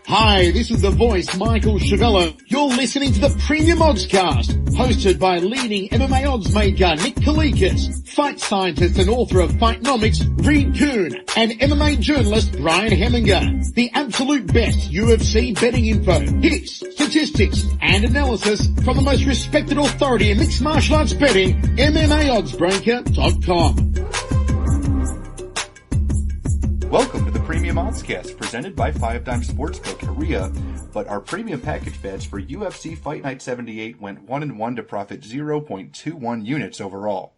Hi, this is the voice, Michael Chavello. You're listening to the Premium Oddscast, hosted by leading MMA odds maker Nick Kalikas, fight scientist and author of Fightnomics Reed Kuhn, and MMA journalist Brian Heminger. The absolute best UFC betting info, hits, statistics, and analysis from the most respected authority in mixed martial arts betting, MMAoddsbreaker.com. Welcome to the Premium Oddscast, presented by Five Dime Sportsbook Korea, but our premium package bets for UFC Fight Night 78 went 1-1 to profit 0.21 units overall.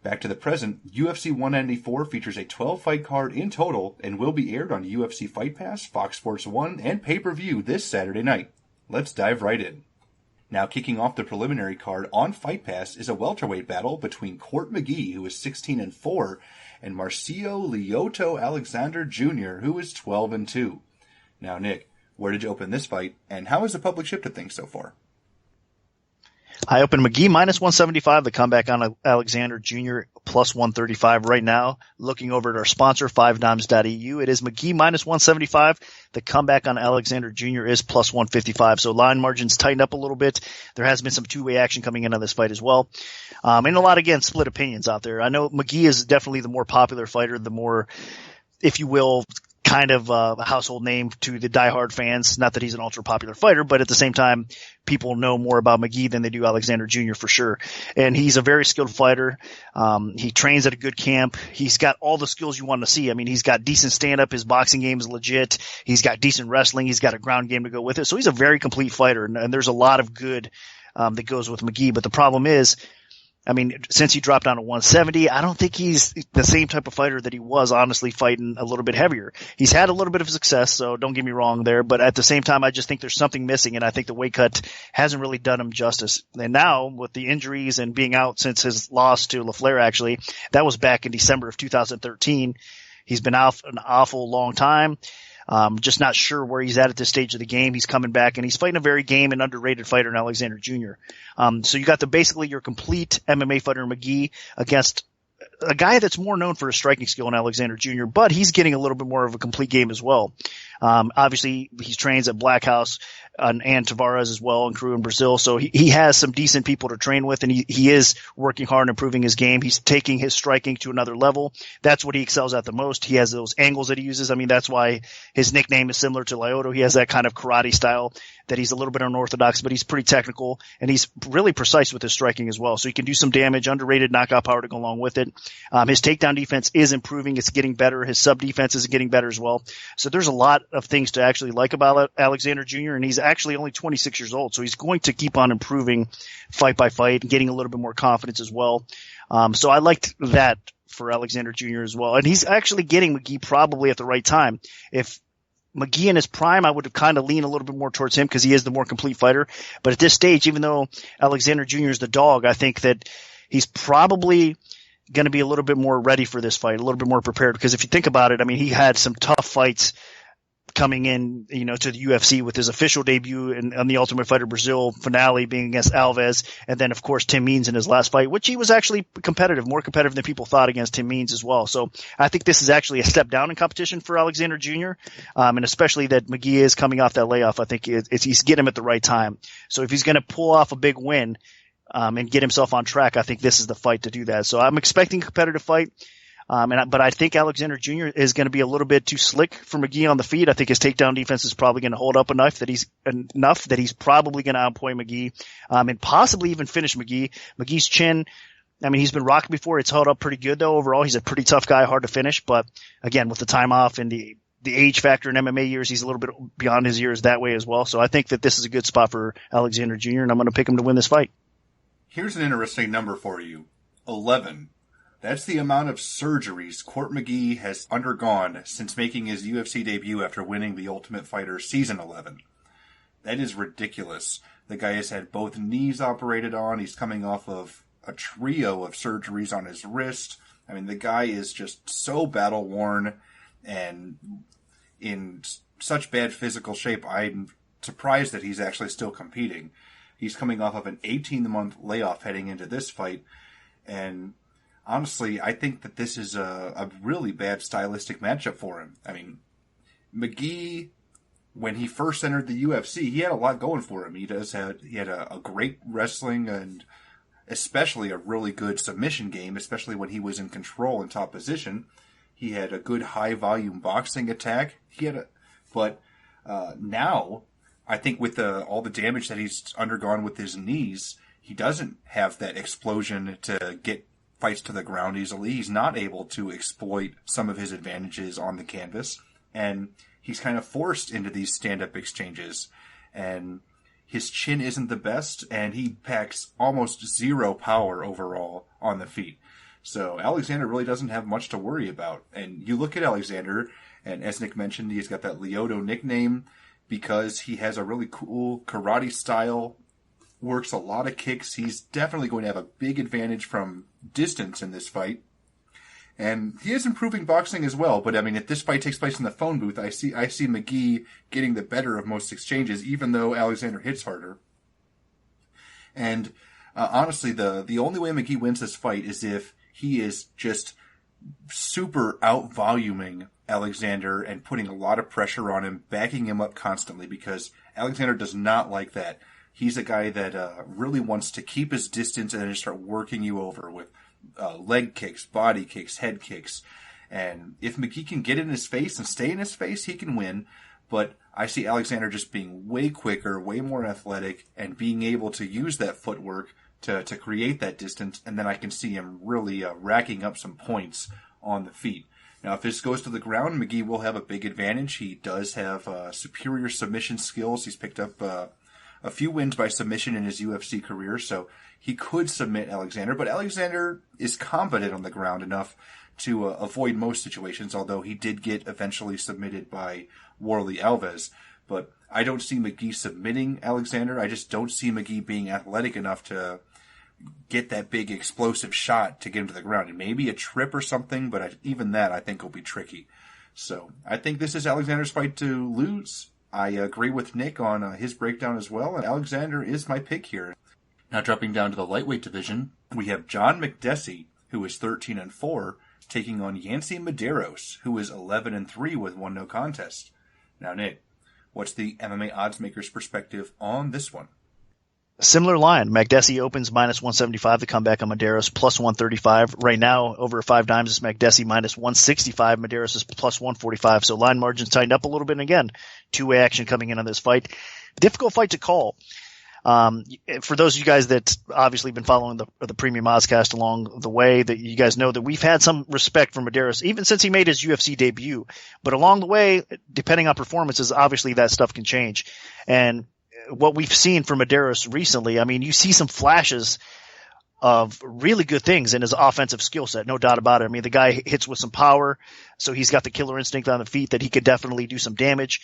Back to the present, UFC 194 features a 12-fight card in total and will be aired on UFC Fight Pass, Fox Sports 1, and pay-per-view this Saturday night. Let's dive right in. Now kicking off the preliminary card on Fight Pass is a welterweight battle between Court McGee, who is 16-4, and Marcio Lyoto Alexander Jr., who is 12-2. Now, Nick, where did you open this fight, and how has the public shifted things so far? I opened McGee minus 175, the comeback on Alexander Jr. plus 135 right now. Looking over at our sponsor, 5dimes.eu, it is McGee minus 175. The comeback on Alexander Jr. is plus 155. So line margins tightened up a little bit. There has been some two-way action coming in on this fight as well. And a lot, again, split opinions out there. I know McGee is definitely the more popular fighter, the more, if you will, kind of a household name to the diehard fans. Not that he's an ultra popular fighter, but at the same time, people know more about McGee than they do Alexander Jr. for sure. And he's a very skilled fighter. He trains at a good camp. He's got all the skills you want to see. I mean, he's got decent stand-up. His boxing game is legit. He's got decent wrestling. He's got a ground game to go with it. So he's a very complete fighter. And there's a lot of good that goes with McGee. But the problem is, I mean, since he dropped down to 170, I don't think he's the same type of fighter that he was, honestly, fighting a little bit heavier. He's had a little bit of success, so don't get me wrong there, but at the same time, I just think there's something missing, and I think the weight cut hasn't really done him justice. And now, with the injuries and being out since his loss to LaFleur, actually, that was back in December of 2013. He's been out an awful long time. Just not sure where he's at this stage of the game. He's coming back, and he's fighting a very game and underrated fighter in Alexander Jr. So you got basically your complete MMA fighter McGee against a guy that's more known for his striking skill in Alexander Jr., but he's getting a little bit more of a complete game as well. Obviously, he trains at Black House and Tavares as well and crew in Brazil. So he has some decent people to train with, and he is working hard and improving his game. He's taking his striking to another level. That's what he excels at the most. He has those angles that he uses. I mean, that's why his nickname is similar to Lyoto. He has that kind of karate style that he's a little bit unorthodox, but he's pretty technical, and he's really precise with his striking as well. So he can do some damage, underrated knockout power to go along with it. His takedown defense is improving. It's getting better. His sub defense is getting better as well. So there's a lot of things to actually like about Alexander Jr., and he's actually only 26 years old. So he's going to keep on improving fight by fight and getting a little bit more confidence as well. So I liked that for Alexander Jr. as well. And he's actually getting McGee probably at the right time. If McGee in his prime, I would have kind of leaned a little bit more towards him because he is the more complete fighter. But at this stage, even though Alexander Jr. is the dog, I think that he's probably going to be a little bit more ready for this fight, a little bit more prepared. Because if you think about it, I mean, he had some tough fights coming in, to the UFC with his official debut on the Ultimate Fighter Brazil finale being against Alves. And then, of course, Tim Means in his last fight, which he was actually competitive, more competitive than people thought against Tim Means as well. So I think this is actually a step down in competition for Alexander Jr. And especially that McGee is coming off that layoff. I think he's getting him at the right time. So if he's going to pull off a big win, and get himself on track, I think this is the fight to do that. So I'm expecting a competitive fight. But I think Alexander Jr. is going to be a little bit too slick for McGee on the feet. I think his takedown defense is probably going to hold up enough that he's probably going to outpoint McGee, and possibly even finish McGee. McGee's chin, I mean, he's been rocked before. It's held up pretty good though. Overall, he's a pretty tough guy, hard to finish. But again, with the time off and the age factor in MMA years, he's a little bit beyond his years that way as well. So I think that this is a good spot for Alexander Jr., and I'm going to pick him to win this fight. Here's an interesting number for you. 11. That's the amount of surgeries Court McGee has undergone since making his UFC debut after winning the Ultimate Fighter Season 11. That is ridiculous. The guy has had both knees operated on. He's coming off of a trio of surgeries on his wrist. I mean, the guy is just so battle-worn and in such bad physical shape. I'm surprised that he's actually still competing. He's coming off of an 18-month layoff heading into this fight. And honestly, I think that this is a really bad stylistic matchup for him. I mean, McGee when he first entered the UFC, he had a lot going for him. He had a great wrestling and especially a really good submission game, especially when he was in control and top position. He had a good high volume boxing attack. But now I think with all the damage that he's undergone with his knees, he doesn't have that explosion to get fights to the ground easily. He's not able to exploit some of his advantages on the canvas, and he's kind of forced into these stand-up exchanges, and his chin isn't the best, and he packs almost zero power overall on the feet. So Alexander really doesn't have much to worry about. And you look at Alexander, and as Nick mentioned, he's got that Lyoto nickname because he has a really cool karate style, works a lot of kicks. He's definitely going to have a big advantage from distance in this fight. And he is improving boxing as well, but I mean, if this fight takes place in the phone booth, I see McGee getting the better of most exchanges, even though Alexander hits harder. And honestly, the only way McGee wins this fight is if he is just super out-voluming Alexander and putting a lot of pressure on him, backing him up constantly, because Alexander does not like that. He's a guy that really wants to keep his distance and then just start working you over with leg kicks, body kicks, head kicks. And if McGee can get in his face and stay in his face, he can win. But I see Alexander just being way quicker, way more athletic, and being able to use that footwork to create that distance. And then I can see him really racking up some points on the feet. Now, if this goes to the ground, McGee will have a big advantage. He does have superior submission skills. He's picked up a few wins by submission in his UFC career, so he could submit Alexander, but Alexander is competent on the ground enough to avoid most situations, although he did get eventually submitted by Warlley Alves. But I don't see McGee submitting Alexander. I just don't see McGee being athletic enough to get that big explosive shot to get him to the ground. And maybe a trip or something, but even that I think will be tricky. So I think this is Alexander's fight to lose. I agree with Nick on his breakdown as well, and Alexander is my pick here. Now dropping down to the lightweight division, we have John Makdessi, who is 13-4, taking on Yancy Medeiros, who is 11-3 with 1 no contest. Now Nick, what's the MMA oddsmaker's perspective on this one? Similar line. Makdessi opens -175. The comeback on Medeiros +135. Right now, over 5 dimes is Makdessi -165. Medeiros is +145. So line margins tightened up a little bit. And again, two-way action coming in on this fight. Difficult fight to call. For those of you guys that obviously been following the Premium Oddscast along the way, that you guys know that we've had some respect for Medeiros even since he made his UFC debut. But along the way, depending on performances, obviously that stuff can change. And what we've seen from Medeiros recently, I mean, you see some flashes of really good things in his offensive skill set, no doubt about it. I mean, the guy hits with some power, so he's got the killer instinct on the feet that he could definitely do some damage.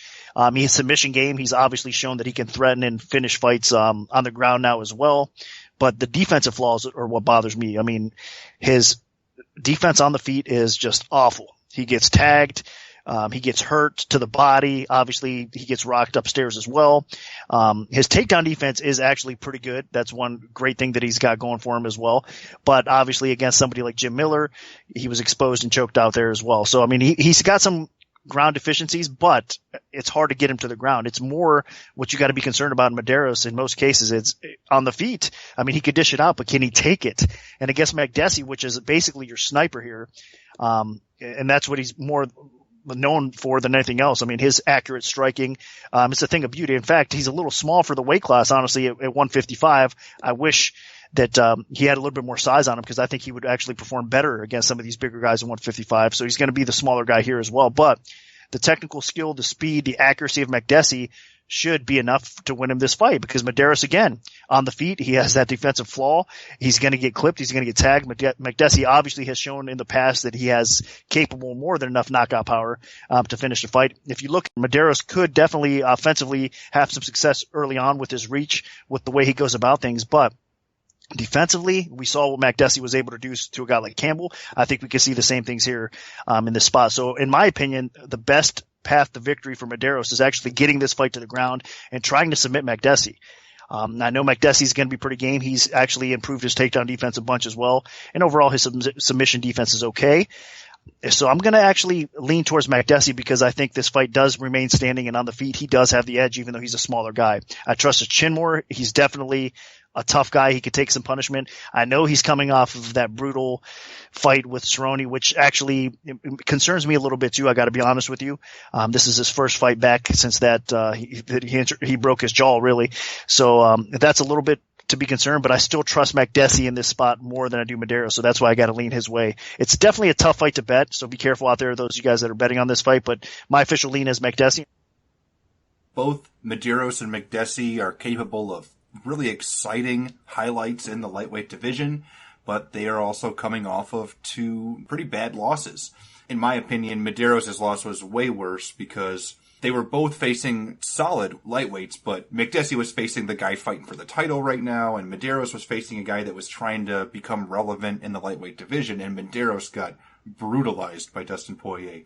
His submission game, he's obviously shown that he can threaten and finish fights on the ground now as well. But the defensive flaws are what bothers me. I mean, his defense on the feet is just awful. He gets tagged. He gets hurt to the body. Obviously, he gets rocked upstairs as well. His takedown defense is actually pretty good. That's one great thing that he's got going for him as well. But obviously, against somebody like Jim Miller, he was exposed and choked out there as well. So, I mean, he's got some ground deficiencies, but it's hard to get him to the ground. It's more what you got to be concerned about in Medeiros in most cases. It's on the feet. I mean, he could dish it out, but can he take it? And against Makdessi, which is basically your sniper here, and that's what he's more known for than anything else. I mean, his accurate striking, it's a thing of beauty. In fact, he's a little small for the weight class, honestly, at 155. I wish that he had a little bit more size on him, because I think he would actually perform better against some of these bigger guys at 155. So he's going to be the smaller guy here as well. But the technical skill, the speed, the accuracy of Makdessi should be enough to win him this fight, because Medeiros, again, on the feet, he has that defensive flaw. He's going to get clipped. He's going to get tagged. Makdessi obviously has shown in the past that he has capable more than enough knockout power to finish the fight. If you look, Medeiros could definitely offensively have some success early on with his reach, with the way he goes about things, but defensively, we saw what Makdessi was able to do to a guy like Campbell. I think we can see the same things here in this spot. So in my opinion, the best path to victory for Medeiros is actually getting this fight to the ground and trying to submit Makdessi. I know Makdessi is going to be pretty game. He's actually improved his takedown defense a bunch as well. And overall, his submission defense is okay. So I'm going to actually lean towards Makdessi because I think this fight does remain standing and on the feet. He does have the edge, even though he's a smaller guy. I trust his chin more. He's definitely a tough guy. He could take some punishment. I know he's coming off of that brutal fight with Cerrone, which actually concerns me a little bit too. I got to be honest with you. This is his first fight back since he broke his jaw, really. So that's a little bit to be concerned, but I still trust Makdessi in this spot more than I do Medeiros, so that's why I got to lean his way. It's definitely a tough fight to bet, so be careful out there, those of you guys that are betting on this fight, but my official lean is Makdessi. Both Medeiros and Makdessi are capable of really exciting highlights in the lightweight division, but they are also coming off of two pretty bad losses. In my opinion, Medeiros' loss was way worse because they were both facing solid lightweights, but Makdessi was facing the guy fighting for the title right now, and Medeiros was facing a guy that was trying to become relevant in the lightweight division, and Medeiros got brutalized by Dustin Poirier.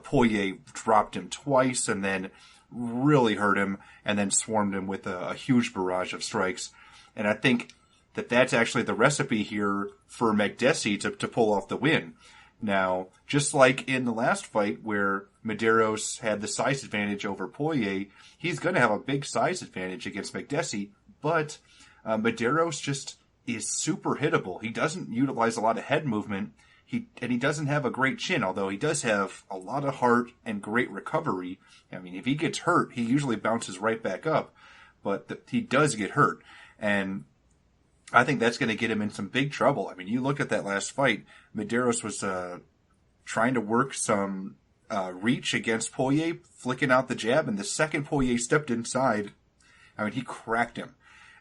Poirier dropped him twice and then really hurt him and then swarmed him with a huge barrage of strikes. And I think that that's actually the recipe here for Makdessi to pull off the win. Now, just like in the last fight where Medeiros had the size advantage over Poirier, he's going to have a big size advantage against Makdessi, but Medeiros just is super hittable. He doesn't utilize a lot of head movement, he doesn't have a great chin, although he does have a lot of heart and great recovery. I mean, if he gets hurt, he usually bounces right back up, but he does get hurt. And I think that's going to get him in some big trouble. I mean, you look at that last fight, Medeiros was trying to work some reach against Poirier, flicking out the jab, and the second Poirier stepped inside, I mean, he cracked him.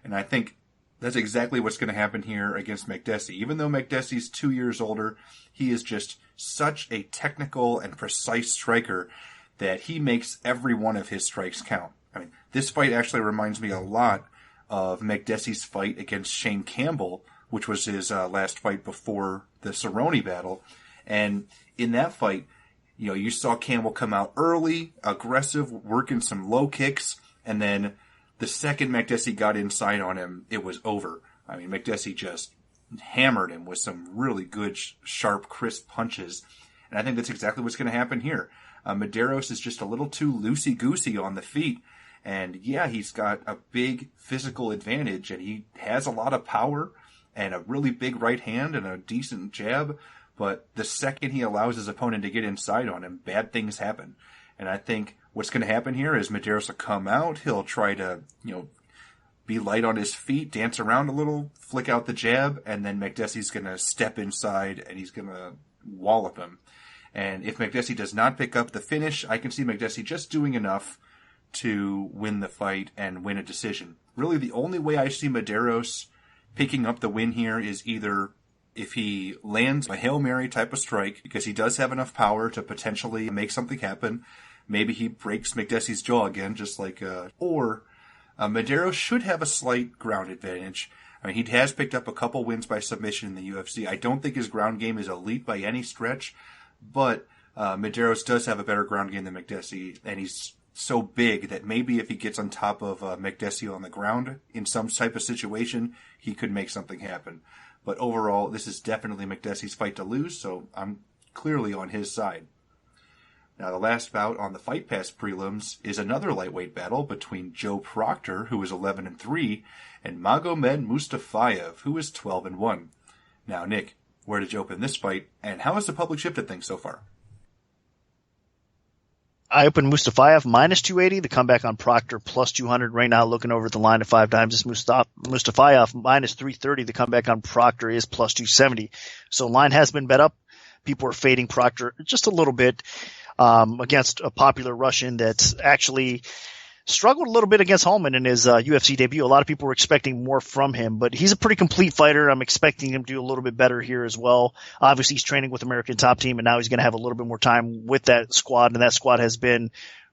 And I think that's exactly what's going to happen here against Makdessi. Even though Makdessi's 2 years older, he is just such a technical and precise striker that he makes every one of his strikes count. I mean, this fight actually reminds me a lot of Makdessi's fight against Shane Campbell, which was his last fight before the Cerrone battle. And in that fight, you saw Campbell come out early, aggressive, working some low kicks, and then the second Makdessi got inside on him, it was over. I mean, Makdessi just hammered him with some really good, sharp, crisp punches. And I think that's exactly what's going to happen here. Medeiros is just a little too loosey-goosey on the feet. And yeah, he's got a big physical advantage, and he has a lot of power and a really big right hand and a decent jab. But the second he allows his opponent to get inside on him, bad things happen. And I think what's going to happen here is Medeiros will come out. He'll try to, be light on his feet, dance around a little, flick out the jab, and then Makdessi's going to step inside and he's going to wallop him. And if Makdessi does not pick up the finish, I can see Makdessi just doing enough to win the fight and win a decision. Really, the only way I see Medeiros picking up the win here is either if he lands a Hail Mary type of strike, because he does have enough power to potentially make something happen. Maybe he breaks Makdessi's jaw again, just like, or Medeiros should have a slight ground advantage. I mean, he has picked up a couple wins by submission in the UFC. I don't think his ground game is elite by any stretch, but Medeiros does have a better ground game than Makdessi, and he's so big that maybe if he gets on top of Makdessi on the ground in some type of situation, he could make something happen. But overall, this is definitely Makdessi's fight to lose, so I'm clearly on his side. Now, the last bout on the Fight Pass prelims is another lightweight battle between Joe Proctor, who is 11-3, and Magomed Mustafayev, who is 12-1. Now, Nick, where did you open this fight, and how has the public shifted things so far? I opened Mustafayev minus 280, the comeback on Proctor plus 200. Right now, looking over at the line at 5 times, it's Mustafayev minus 330, the comeback on Proctor is plus 270. So line has been bet up. People are fading Proctor just a little bit against a popular Russian that's actually struggled a little bit against Holman in his UFC debut. A lot of people were expecting more from him, but he's a pretty complete fighter. I'm expecting him to do a little bit better here as well. Obviously, he's training with American Top Team, and now he's going to have a little bit more time with that squad, and that squad has been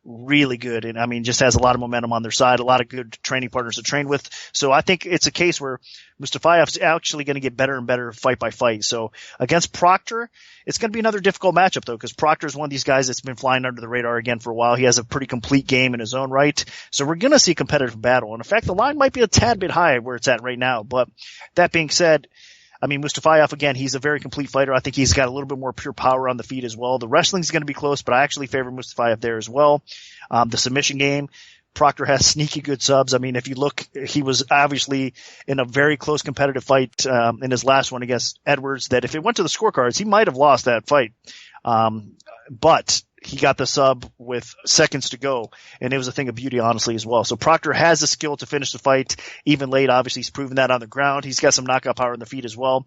really good. And I mean, just has a lot of momentum on their side, a lot of good training partners to train with. So I think it's a case where Mustafayev's actually going to get better and better fight by fight. So against Proctor, it's going to be another difficult matchup though, because Proctor is one of these guys that's been flying under the radar again for a while. He has a pretty complete game in his own right. So we're going to see a competitive battle. And in fact, the line might be a tad bit high where it's at right now. But that being said, I mean, Mustafayev, again, he's a very complete fighter. I think he's got a little bit more pure power on the feet as well. The wrestling's going to be close, but I actually favor Mustafayev there as well. The submission game, Proctor has sneaky good subs. I mean, if you look, he was obviously in a very close competitive fight in his last one against Edwards that if it went to the scorecards, he might have lost that fight. But he got the sub with seconds to go, and it was a thing of beauty, honestly, as well. So Proctor has the skill to finish the fight, even late. Obviously, he's proven that on the ground. He's got some knockout power in the feet as well.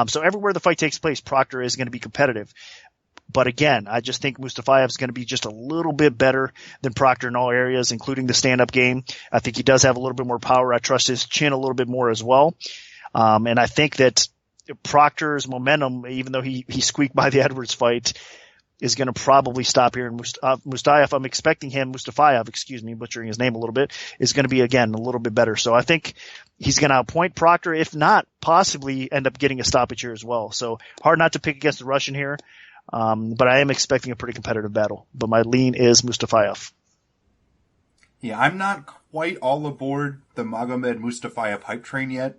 So everywhere the fight takes place, Proctor is going to be competitive. But again, I just think Mustafayev is going to be just a little bit better than Proctor in all areas, including the stand-up game. I think he does have a little bit more power. I trust his chin a little bit more as well. And I think that Proctor's momentum, even though he squeaked by the Edwards fight, is going to probably stop here. And Mustafayev, excuse me, butchering his name a little bit, is going to be, again, a little bit better. So I think he's going to outpoint Proctor, if not possibly end up getting a stoppage here as well. So hard not to pick against the Russian here. But I am expecting a pretty competitive battle. But my lean is Mustafayev. Yeah, I'm not quite all aboard the Magomed Mustafayev hype train yet,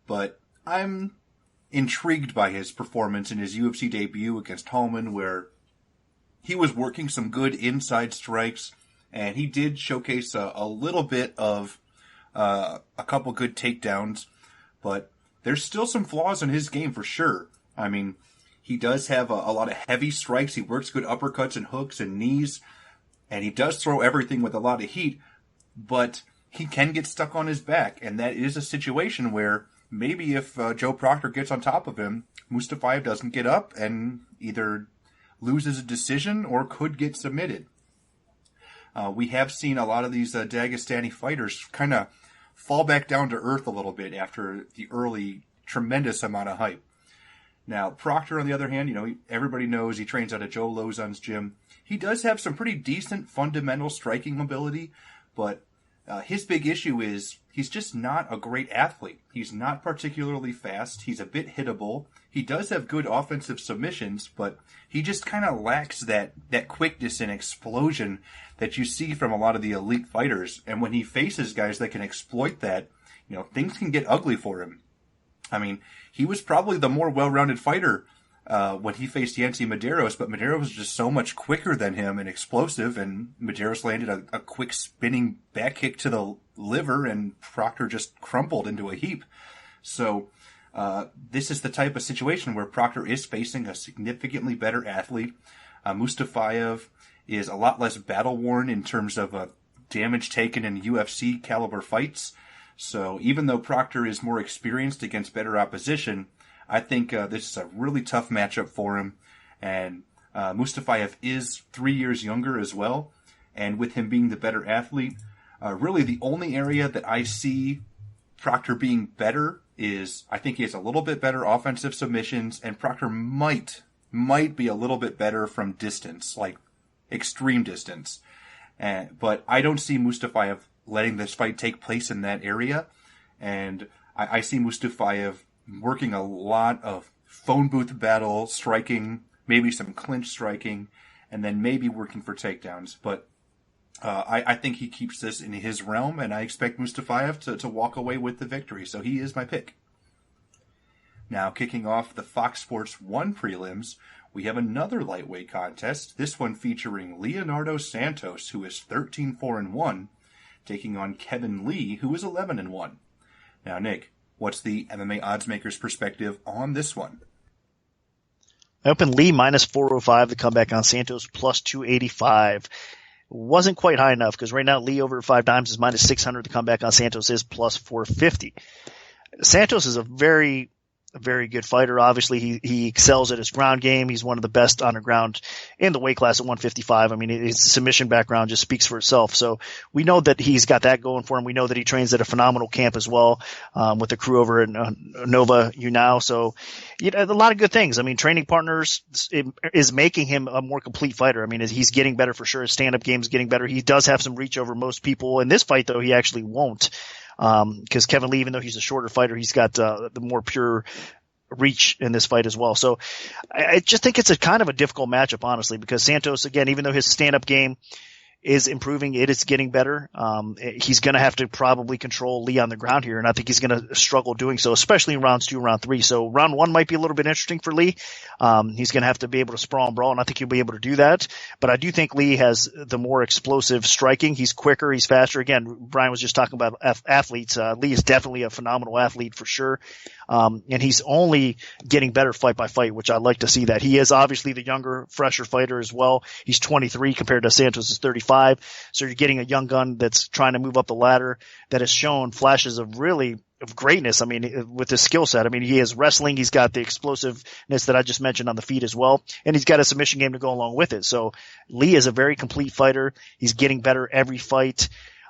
but I'm intrigued by his performance in his UFC debut against Holman, where he was working some good inside strikes, and he did showcase a little bit of a couple good takedowns, but there's still some flaws in his game for sure. I mean, he does have a lot of heavy strikes. He works good uppercuts and hooks and knees, and he does throw everything with a lot of heat, but he can get stuck on his back, and that is a situation where maybe if Joe Proctor gets on top of him, Mustafayev doesn't get up and either loses a decision or could get submitted. We have seen a lot of these Dagestani fighters kind of fall back down to earth a little bit after the early tremendous amount of hype. Now, Proctor, on the other hand, everybody knows he trains out of Joe Lozon's gym. He does have some pretty decent fundamental striking ability, but his big issue is he's just not a great athlete. He's not particularly fast. He's a bit hittable. He does have good offensive submissions, but he just kind of lacks that quickness and explosion that you see from a lot of the elite fighters. And when he faces guys that can exploit that, things can get ugly for him. I mean, he was probably the more well-rounded fighter when he faced Yancy Medeiros, but Medeiros was just so much quicker than him and explosive, and Medeiros landed a quick spinning back kick to the liver, and Proctor just crumpled into a heap. So this is the type of situation where Proctor is facing a significantly better athlete. Mustafayev is a lot less battle-worn in terms of damage taken in UFC caliber fights. So even though Proctor is more experienced against better opposition, I think this is a really tough matchup for him. And Mustafayev is 3 years younger as well. And with him being the better athlete, really the only area that I see Proctor being better is I think he has a little bit better offensive submissions, and Proctor might be a little bit better from distance, like extreme distance. But I don't see Mustafayev letting this fight take place in that area. And I see Mustafayev working a lot of phone booth battle striking, maybe some clinch striking, and then maybe working for takedowns. But I think he keeps this in his realm, and I expect Mustafayev to walk away with the victory. So he is my pick. Now, kicking off the Fox Sports 1 prelims, we have another lightweight contest, this one featuring Leonardo Santos, who is 13-4-1, taking on Kevin Lee, who is 11-1. Now, Nick, what's the MMA oddsmaker's perspective on this one? I opened Lee minus 405, the comeback on Santos plus 285. Wasn't quite high enough because right now Lee over 5 times is minus 600. The comeback on Santos is plus 450. Santos is a very good fighter. Obviously, he excels at his ground game. He's one of the best on the ground in the weight class at 155. I mean, his submission background just speaks for itself. So we know that he's got that going for him. We know that he trains at a phenomenal camp as well, with the crew over at Nova Unau. So, a lot of good things. I mean, training partners is making him a more complete fighter. I mean, he's getting better for sure. His stand-up game is getting better. He does have some reach over most people. In this fight, though, he actually won't. Because Kevin Lee, even though he's a shorter fighter, he's got the more pure reach in this fight as well. So I just think it's a kind of a difficult matchup, honestly, because Santos, again, even though his stand-up game is improving. It is getting better. He's going to have to probably control Lee on the ground here, and I think he's going to struggle doing so, especially in rounds 2 and round 3. So round 1 might be a little bit interesting for Lee. He's going to have to be able to sprawl and brawl, and I think he'll be able to do that. But I do think Lee has the more explosive striking. He's quicker. He's faster. Again, Brian was just talking about athletes. Lee is definitely a phenomenal athlete for sure. And he's only getting better fight by fight, which I like to see that. He is obviously the younger, fresher fighter as well. He's 23 compared to Santos' 35. So you're getting a young gun that's trying to move up the ladder that has shown flashes of greatness. I mean, with his skill set. I mean, he has wrestling. He's got the explosiveness that I just mentioned on the feet as well. And he's got a submission game to go along with it. So Lee is a very complete fighter. He's getting better every fight.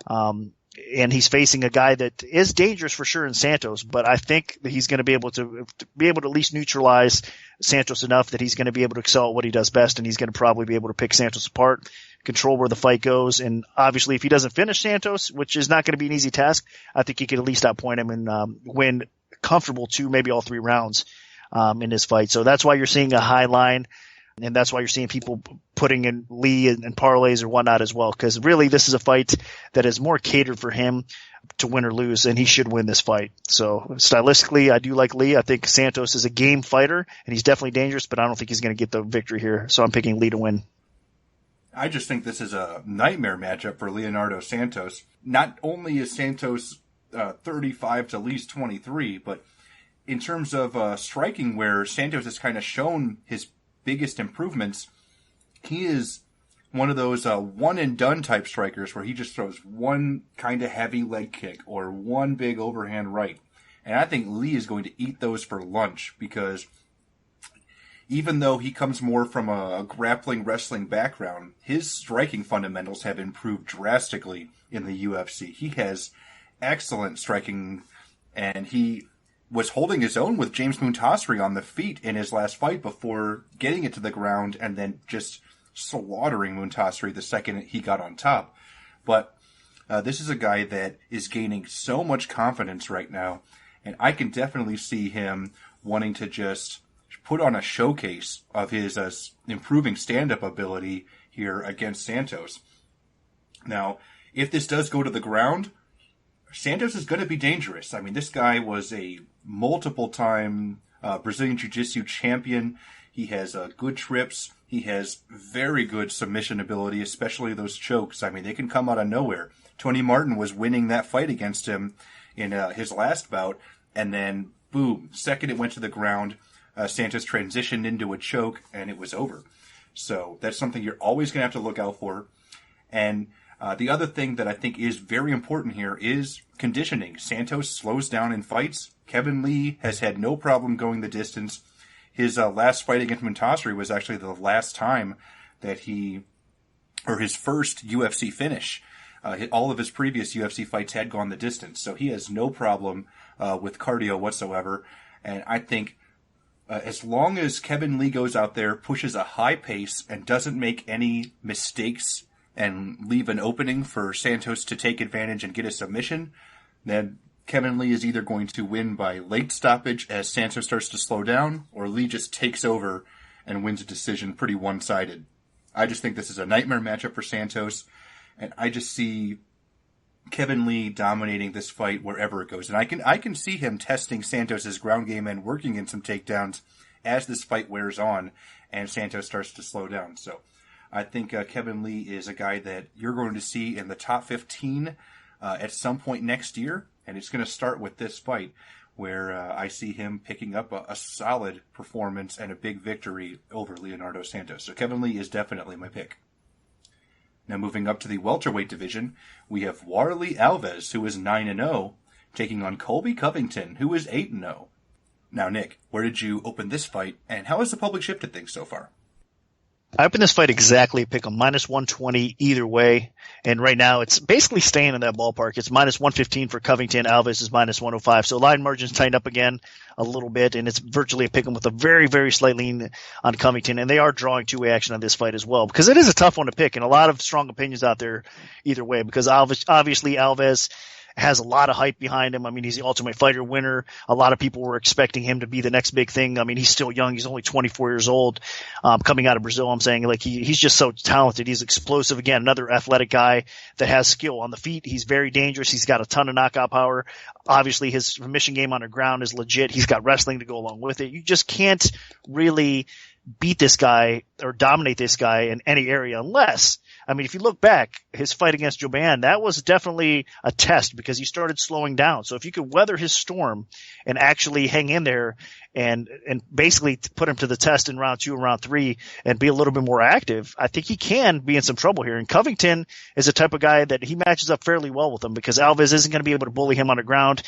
And he's facing a guy that is dangerous for sure in Santos, but I think that he's going to be able to at least neutralize Santos enough that he's going to be able to excel at what he does best, and he's going to probably be able to pick Santos apart, control where the fight goes. And obviously, if he doesn't finish Santos, which is not going to be an easy task, I think he could at least outpoint him and win comfortable 2, maybe all 3 rounds in this fight. So that's why you're seeing a high line. And that's why you're seeing people putting in Lee and parlays or whatnot as well, because really this is a fight that is more catered for him to win or lose, and he should win this fight. So stylistically, I do like Lee. I think Santos is a game fighter, and he's definitely dangerous, but I don't think he's going to get the victory here. So I'm picking Lee to win. I just think this is a nightmare matchup for Leonardo Santos. Not only is Santos 35 to Lee's 23, but in terms of striking, where Santos has kind of shown his biggest improvements, he is one of those one and done type strikers where he just throws one kind of heavy leg kick or one big overhand right. And I think Lee is going to eat those for lunch, because even though he comes more from a grappling wrestling background, his striking fundamentals have improved drastically in the UFC. He has excellent striking, and he was holding his own with James Muntasri on the feet in his last fight before getting it to the ground and then just slaughtering Muntasri the second he got on top. But this is a guy that is gaining so much confidence right now, and I can definitely see him wanting to just put on a showcase of his improving stand-up ability here against Santos. Now, if this does go to the ground, Santos is going to be dangerous. I mean, this guy was a multiple-time Brazilian Jiu-Jitsu champion. He has good trips. He has very good submission ability, especially those chokes. I mean, they can come out of nowhere. Tony Martin was winning that fight against him in his last bout, and then, boom, second it went to the ground, Santos transitioned into a choke, and it was over. So that's something you're always going to have to look out for. And the other thing that I think is very important here is conditioning. Santos slows down in fights. Kevin Lee has had no problem going the distance. His last fight against Muntasri was actually the last time that his first UFC finish. All of his previous UFC fights had gone the distance, so he has no problem with cardio whatsoever. And I think as long as Kevin Lee goes out there, pushes a high pace, and doesn't make any mistakes and leave an opening for Santos to take advantage and get a submission, then Kevin Lee is either going to win by late stoppage as Santos starts to slow down, or Lee just takes over and wins a decision pretty one-sided. I just think this is a nightmare matchup for Santos, and I just see Kevin Lee dominating this fight wherever it goes. And I can see him testing Santos' ground game and working in some takedowns as this fight wears on and Santos starts to slow down. So I think Kevin Lee is a guy that you're going to see in the top 15 at some point next year. And it's going to start with this fight, where I see him picking up a solid performance and a big victory over Leonardo Santos. So Kevin Lee is definitely my pick. Now moving up to the welterweight division, we have Warlley Alves, who is 9-0, taking on Colby Covington, who is 8-0. Now, Nick, where did you open this fight, and how has the public shifted things so far? I opened this fight exactly, pick them -120 either way, and right now it's basically staying in that ballpark. It's -115 for Covington. Alves is -105. So line margins tightened up again a little bit, and it's virtually a pick 'em with a very, very slight lean on Covington. And they are drawing two-way action on this fight as well, because it is a tough one to pick, and a lot of strong opinions out there either way, because obviously Alves has a lot of hype behind him. I mean, he's the Ultimate Fighter winner. A lot of people were expecting him to be the next big thing. I mean, he's still young. He's only 24 years old, coming out of Brazil. I'm saying, like, he's just so talented. He's explosive. Again, another athletic guy that has skill on the feet. He's very dangerous. He's got a ton of knockout power. Obviously, his submission game on the ground is legit. He's got wrestling to go along with it. You just can't really beat this guy or dominate this guy in any area unless, I mean, if you look back, his fight against Joban, that was definitely a test because he started slowing down. So if you could weather his storm and actually hang in there and basically put him to the test in round 2 and round 3 and be a little bit more active, I think he can be in some trouble here. And Covington is a type of guy that he matches up fairly well with him because Alves isn't going to be able to bully him on the ground.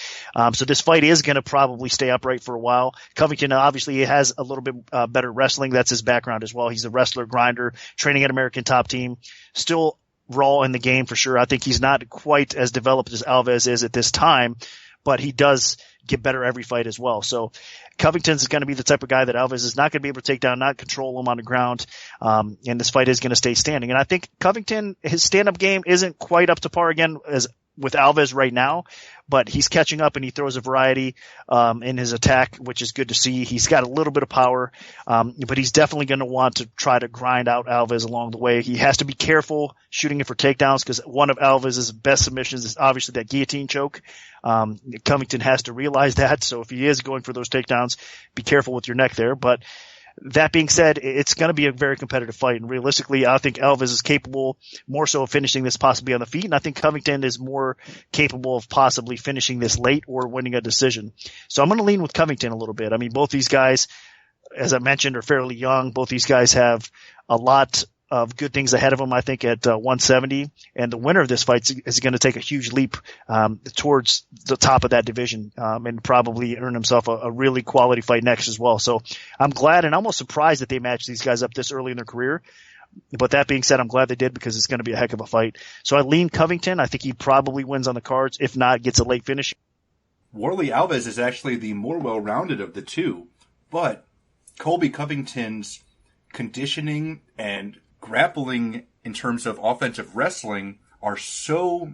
So this fight is going to probably stay upright for a while. Covington obviously has a little bit better wrestling. That's his background as well. He's a wrestler, grinder, training at American Top Team, still raw in the game for sure. I think he's not quite as developed as Alves is at this time, but he does get better every fight as well. So Covington's going to be the type of guy that Alves is not going to be able to take down, not control him on the ground. And this fight is going to stay standing. And I think Covington, his stand-up game isn't quite up to par again as with Alves right now, but he's catching up and he throws a variety in his attack, which is good to see. He's got a little bit of power, but he's definitely going to want to try to grind out Alves along the way. He has to be careful shooting it for takedowns because one of Alves' best submissions is obviously that guillotine choke. Covington has to realize that, so if he is going for those takedowns, be careful with your neck there. But that being said, it's going to be a very competitive fight, and realistically, I think Alves is capable more so of finishing this possibly on the feet, and I think Covington is more capable of possibly finishing this late or winning a decision. So I'm going to lean with Covington a little bit. I mean, both these guys, as I mentioned, are fairly young. Both these guys have a lot of good things ahead of them, I think, at 170. And the winner of this fight is going to take a huge leap towards the top of that division and probably earn himself a really quality fight next as well. So I'm glad and almost surprised that they matched these guys up this early in their career. But that being said, I'm glad they did because it's going to be a heck of a fight. So I lean Covington. I think he probably wins on the cards. If not, gets a late finish. Warlley Alves is actually the more well-rounded of the two, but Colby Covington's conditioning and grappling in terms of offensive wrestling are so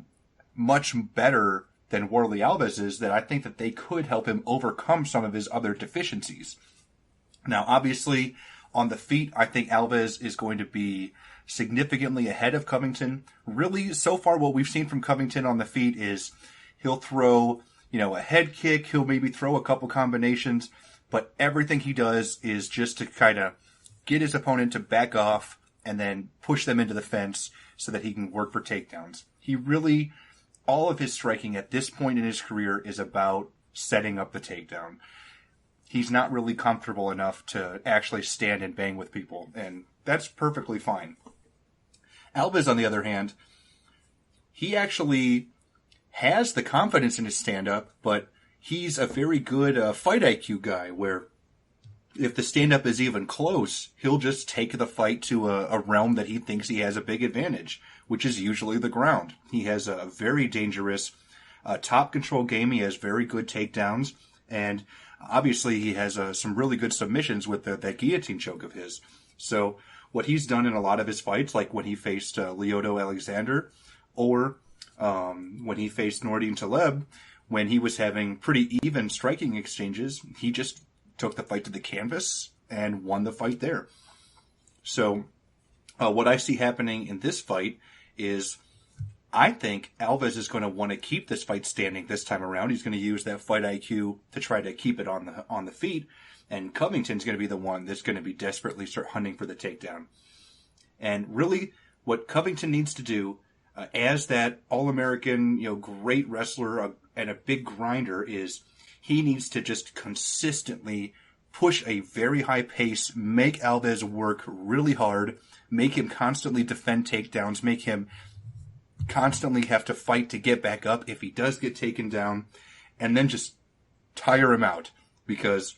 much better than Warlley Alves is that I think that they could help him overcome some of his other deficiencies. Now, obviously, on the feet, I think Alves is going to be significantly ahead of Covington. Really, so far what we've seen from Covington on the feet is he'll throw, a head kick, he'll maybe throw a couple combinations, but everything he does is just to kind of get his opponent to back off and then push them into the fence so that he can work for takedowns. He really, all of his striking at this point in his career is about setting up the takedown. He's not really comfortable enough to actually stand and bang with people, and that's perfectly fine. Alves, on the other hand, he actually has the confidence in his stand-up, but he's a very good fight IQ guy where if the stand-up is even close, he'll just take the fight to a realm that he thinks he has a big advantage, which is usually the ground. He has a very dangerous top control game. He has very good takedowns, and obviously he has some really good submissions with that guillotine choke of his. So what he's done in a lot of his fights, like when he faced Lyoto Alexander, or when he faced Nordine Taleb, when he was having pretty even striking exchanges, he just took the fight to the canvas and won the fight there. So what I see happening in this fight is I think Alves is going to want to keep this fight standing this time around. He's going to use that fight IQ to try to keep it on the feet, and Covington's going to be the one that's going to be desperately start hunting for the takedown. And really, what Covington needs to do as that All-American, great wrestler and a big grinder is he needs to just consistently push a very high pace, make Alves work really hard, make him constantly defend takedowns, make him constantly have to fight to get back up if he does get taken down, and then just tire him out. Because,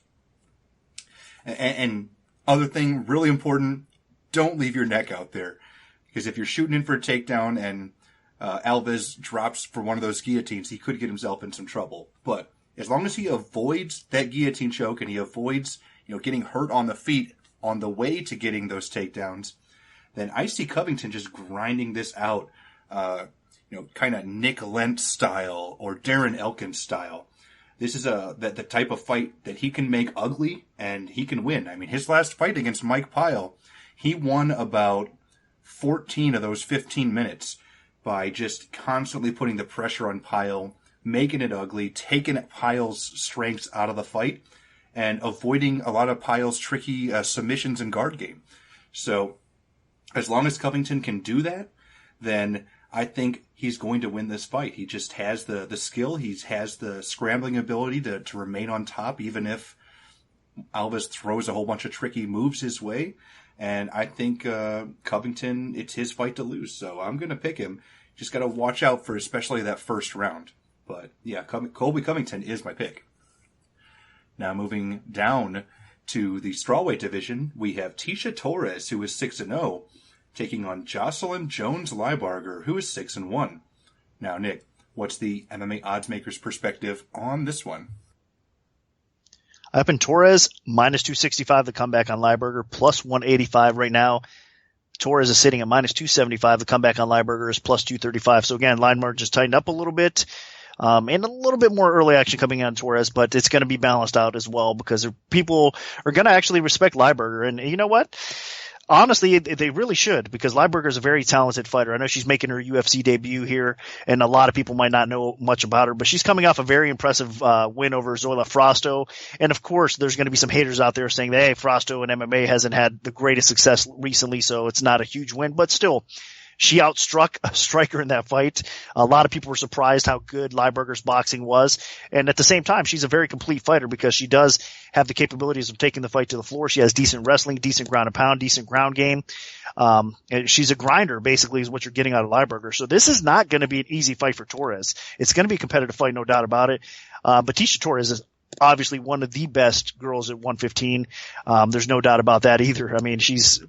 and other thing, really important, don't leave your neck out there. Because if you're shooting in for a takedown and Alves drops for one of those guillotines, he could get himself in some trouble. But as long as he avoids that guillotine choke and he avoids, getting hurt on the feet on the way to getting those takedowns, then I see Covington just grinding this out. kind of Nick Lentz style or Darren Elkins style. This is the type of fight that he can make ugly and he can win. I mean, his last fight against Mike Pyle, he won about 14 of those 15 minutes by just constantly putting the pressure on Pyle, making it ugly, taking Pyle's strengths out of the fight, and avoiding a lot of Pyle's tricky submissions and guard game. So as long as Covington can do that, then I think he's going to win this fight. He just has the skill. He has the scrambling ability to remain on top, even if Alves throws a whole bunch of tricky moves his way. And I think Covington, it's his fight to lose. So I'm going to pick him. Just got to watch out for especially that first round. But yeah, Colby Covington is my pick. Now moving down to the strawweight division, we have Tecia Torres, who is 6-0. Taking on Jocelyn Jones-Lybarger, who is 6-1. Now, Nick, what's the MMA oddsmaker's perspective on this one? Up in Torres, minus 265, the comeback on Lybarger, plus 185 right now. Torres is sitting at minus 275. The comeback on Lybarger is plus 235. So again, line margin just tightened up a little bit. And a little bit more early action coming on Torres, but it's going to be balanced out as well because people are going to actually respect Lybarger. And you know what? Honestly, they really should, because Lybarger is a very talented fighter. I know she's making her UFC debut here, and a lot of people might not know much about her, but she's coming off a very impressive win over Zoila Frosto. And of course, there's going to be some haters out there saying that, hey, Frosto in MMA hasn't had the greatest success recently, so it's not a huge win, but still. She outstruck a striker in that fight. A lot of people were surprised how good Lybarger's boxing was. And at the same time, she's a very complete fighter because she does have the capabilities of taking the fight to the floor. She has decent wrestling, decent ground and pound, decent ground game. And she's a grinder, basically, is what you're getting out of Lybarger. So this is not going to be an easy fight for Torres. It's going to be a competitive fight, no doubt about it. But Tecia Torres is obviously one of the best girls at 115. There's no doubt about that either. I mean, she's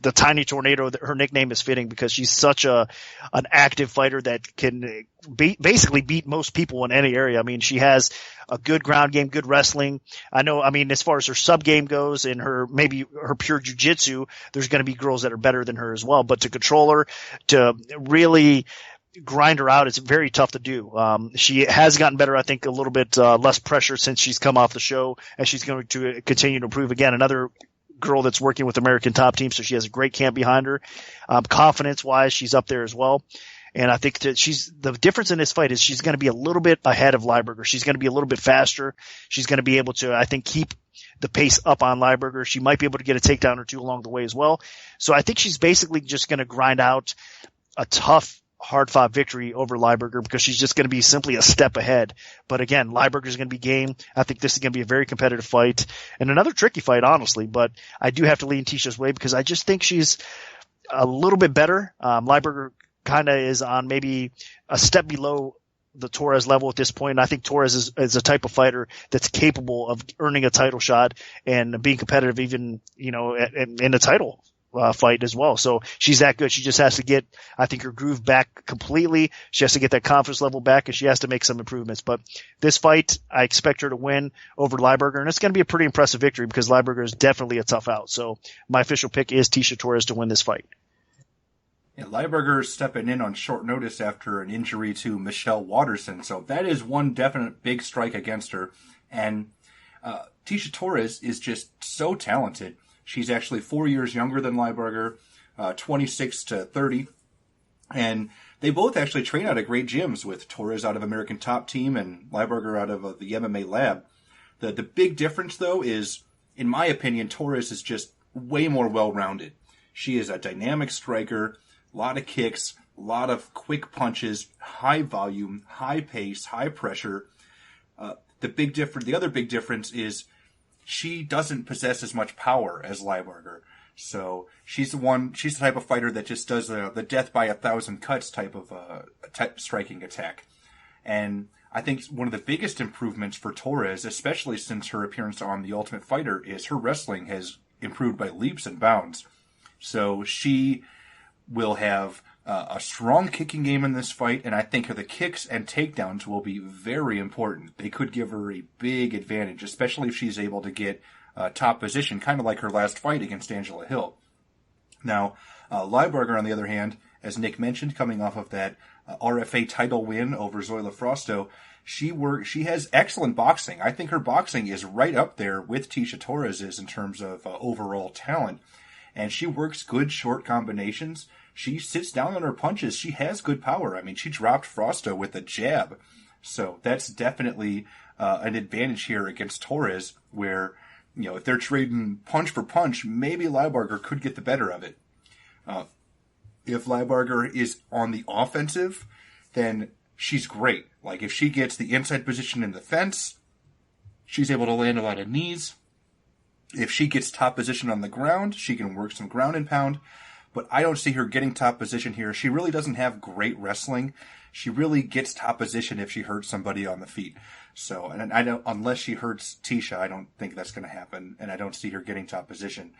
the tiny tornado. Her nickname is fitting because she's such an active fighter that can basically beat most people in any area. I mean, she has a good ground game, good wrestling. As far as her sub game goes and maybe her pure jiu-jitsu, there's going to be girls that are better than her as well. But to control her, to really grind her out, it's very tough to do. She has gotten better, I think, a little bit less pressure since she's come off the show, and she's going to continue to improve. Again, another girl that's working with American Top Team, so she has a great camp behind her. Confidence-wise, she's up there as well. And I think that the difference in this fight is she's going to be a little bit ahead of Lybarger. She's going to be a little bit faster. She's going to be able to, I think, keep the pace up on Lybarger. She might be able to get a takedown or two along the way as well. So I think she's basically just going to grind out a tough, hard-fought victory over Lybarger because she's just going to be simply a step ahead. But again, Lybarger is going to be game. I think this is going to be a very competitive fight and another tricky fight, honestly. But I do have to lean Ticia's way because I just think she's a little bit better. Lybarger kind of is on maybe a step below the Torres level at this point. And I think Torres is a type of fighter that's capable of earning a title shot and being competitive even, in a title fight as well. So she's that good. She just has to get, I think, her groove back completely. She has to get that confidence level back, and she has to make some improvements. But this fight, I expect her to win over Lybarger, and it's going to be a pretty impressive victory because Lybarger is definitely a tough out. So my official pick is Tecia Torres to win this fight. Yeah, Lybarger stepping in on short notice after an injury to Michelle Waterson. So that is one definite big strike against her. And Tecia Torres is just so talented. She's actually 4 years younger than Lybarger, 26 to 30. And they both actually train out of great gyms, with Torres out of American Top Team and Lybarger out of the MMA Lab. The big difference, though, is, in my opinion, Torres is just way more well-rounded. She is a dynamic striker, a lot of kicks, a lot of quick punches, high volume, high pace, high pressure. The other big difference is she doesn't possess as much power as Lybarger. So she's the type of fighter that just does the death by 1,000 cuts type of striking attack. And I think one of the biggest improvements for Torres, especially since her appearance on The Ultimate Fighter, is her wrestling has improved by leaps and bounds. So she will have a strong kicking game in this fight, and I think the kicks and takedowns will be very important. They could give her a big advantage, especially if she's able to get top position, kind of like her last fight against Angela Hill. Now, Lybarger, on the other hand, as Nick mentioned, coming off of that RFA title win over Zoila Frosto. She has excellent boxing. I think her boxing is right up there with Tisha Torres's in terms of overall talent. And she works good short combinations. She sits down on her punches. She has good power. I mean, she dropped Frosto with a jab. So that's definitely an advantage here against Torres, where, if they're trading punch for punch, maybe Leibarger could get the better of it. If Leibarger is on the offensive, then she's great. Like, if she gets the inside position in the fence, she's able to land a lot of knees. If she gets top position on the ground, she can work some ground and pound. But I don't see her getting top position here. She really doesn't have great wrestling. She really gets top position if she hurts somebody on the feet. So, and I don't, unless she hurts Tisha, I don't think that's going to happen. And I don't see her getting top position.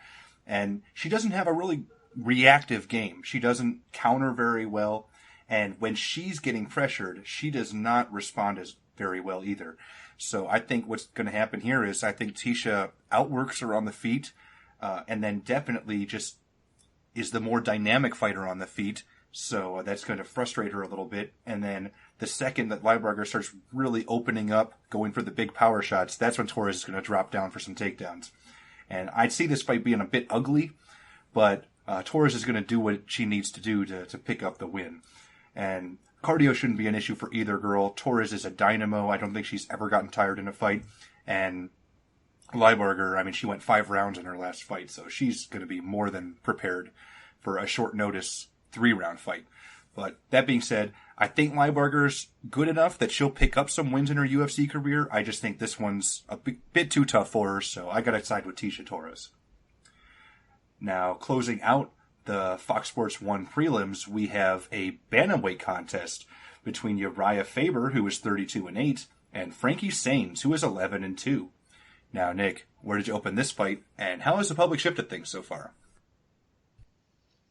And she doesn't have a really reactive game. She doesn't counter very well. And when she's getting pressured, she does not respond as very well either. So I think what's going to happen here is I think Tisha outworks her on the feet, and then definitely just is the more dynamic fighter on the feet. So that's going to frustrate her a little bit. And then the second that Leibarger starts really opening up, going for the big power shots, that's when Torres is going to drop down for some takedowns. And I'd see this fight being a bit ugly, but Torres is going to do what she needs to do to pick up the win. And cardio shouldn't be an issue for either girl. Torres is a dynamo. I don't think she's ever gotten tired in a fight. And Leibarger, I mean, she went 5 rounds in her last fight, so she's going to be more than prepared for a short notice 3-round fight. But that being said, I think Leibarger's good enough that she'll pick up some wins in her UFC career. I just think this one's a bit too tough for her, so I got to side with Tisha Torres. Now, closing out the Fox Sports 1 prelims, we have a bantamweight contest between Uriah Faber, who is 32-8, and Frankie Saenz, who is 11-2. Now, Nick, where did you open this fight, and how has the public shifted things so far?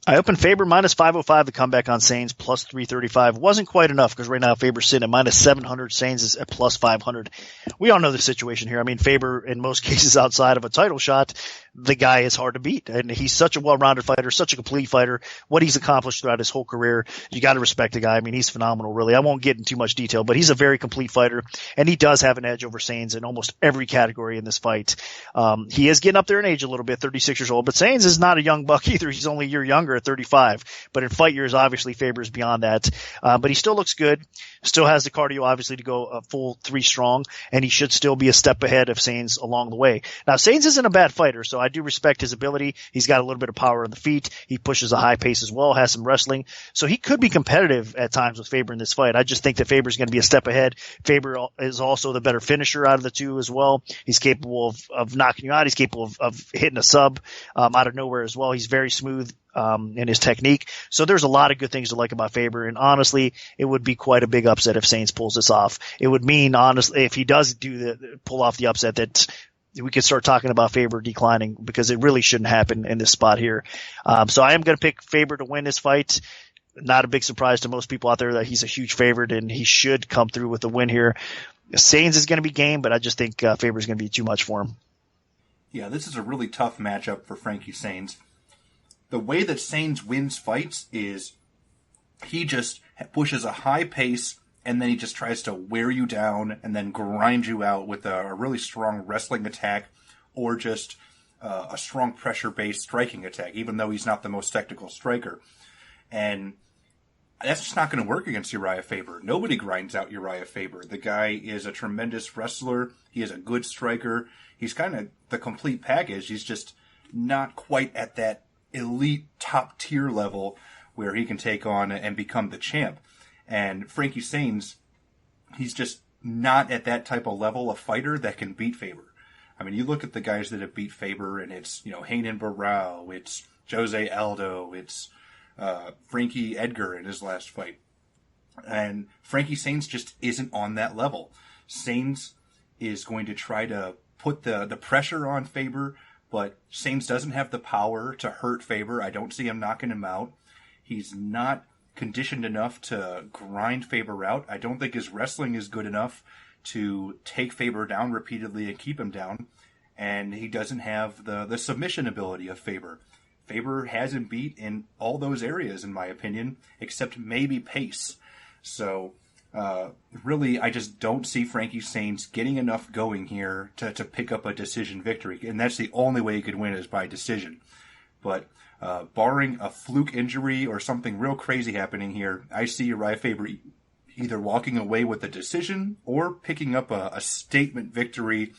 I opened Faber minus 505. The comeback on Saenz plus 335 wasn't quite enough because right now Faber's sitting at minus 700. Saenz is at plus 500. We all know the situation here. I mean, Faber, in most cases outside of a title shot, the guy is hard to beat. And he's such a well-rounded fighter, such a complete fighter. What he's accomplished throughout his whole career, you got to respect the guy. I mean, he's phenomenal, really. I won't get into too much detail, but he's a very complete fighter, and he does have an edge over Saenz in almost every category in this fight. He is getting up there in age a little bit, 36 years old, but Saenz is not a young buck either. He's only a year younger at 35. But in fight years, obviously, Faber's beyond that. But he still looks good. Still has the cardio, obviously, to go a full 3 strong, and he should still be a step ahead of Saenz along the way. Now, Saenz isn't a bad fighter, so I do respect his ability. He's got a little bit of power on the feet. He pushes a high pace as well, has some wrestling. So he could be competitive at times with Faber in this fight. I just think that Faber's going to be a step ahead. Faber is also the better finisher out of the two as well. He's capable of knocking you out. He's capable of hitting a sub out of nowhere as well. He's very smooth in his technique. So there's a lot of good things to like about Faber. And honestly, it would be quite a big upset if Saenz pulls this off. It would mean, honestly, if he does pull off the upset, that we could start talking about Faber declining, because it really shouldn't happen in this spot here. So I am going to pick Faber to win this fight. Not a big surprise to most people out there that he's a huge favorite, and he should come through with the win here. Saenz is going to be game, but I just think Faber is going to be too much for him. Yeah, this is a really tough matchup for Frankie Saenz. The way that Saenz wins fights is he just pushes a high pace, and then he just tries to wear you down and then grind you out with a really strong wrestling attack, or just a strong pressure-based striking attack, even though he's not the most technical striker. And that's just not going to work against Uriah Faber. Nobody grinds out Uriah Faber. The guy is a tremendous wrestler. He is a good striker. He's kind of the complete package. He's just not quite at that elite top tier level where he can take on and become the champ. And Frankie Saenz, he's just not at that type of level of fighter that can beat Faber. I mean, you look at the guys that have beat Faber, and it's, Hayden Barao, it's Jose Aldo, it's Frankie Edgar in his last fight. And Frankie Saenz just isn't on that level. Saenz is going to try to put the pressure on Faber, but Saenz doesn't have the power to hurt Faber. I don't see him knocking him out. He's not conditioned enough to grind Faber out. I don't think his wrestling is good enough to take Faber down repeatedly and keep him down. And he doesn't have the submission ability of Faber. Faber has him beat in all those areas, in my opinion, except maybe pace. So, really, I just don't see Frankie Saenz getting enough going here to pick up a decision victory. And that's the only way he could win is by decision. But barring a fluke injury or something real crazy happening here, I see Uriah Faber either walking away with a decision or picking up a statement victory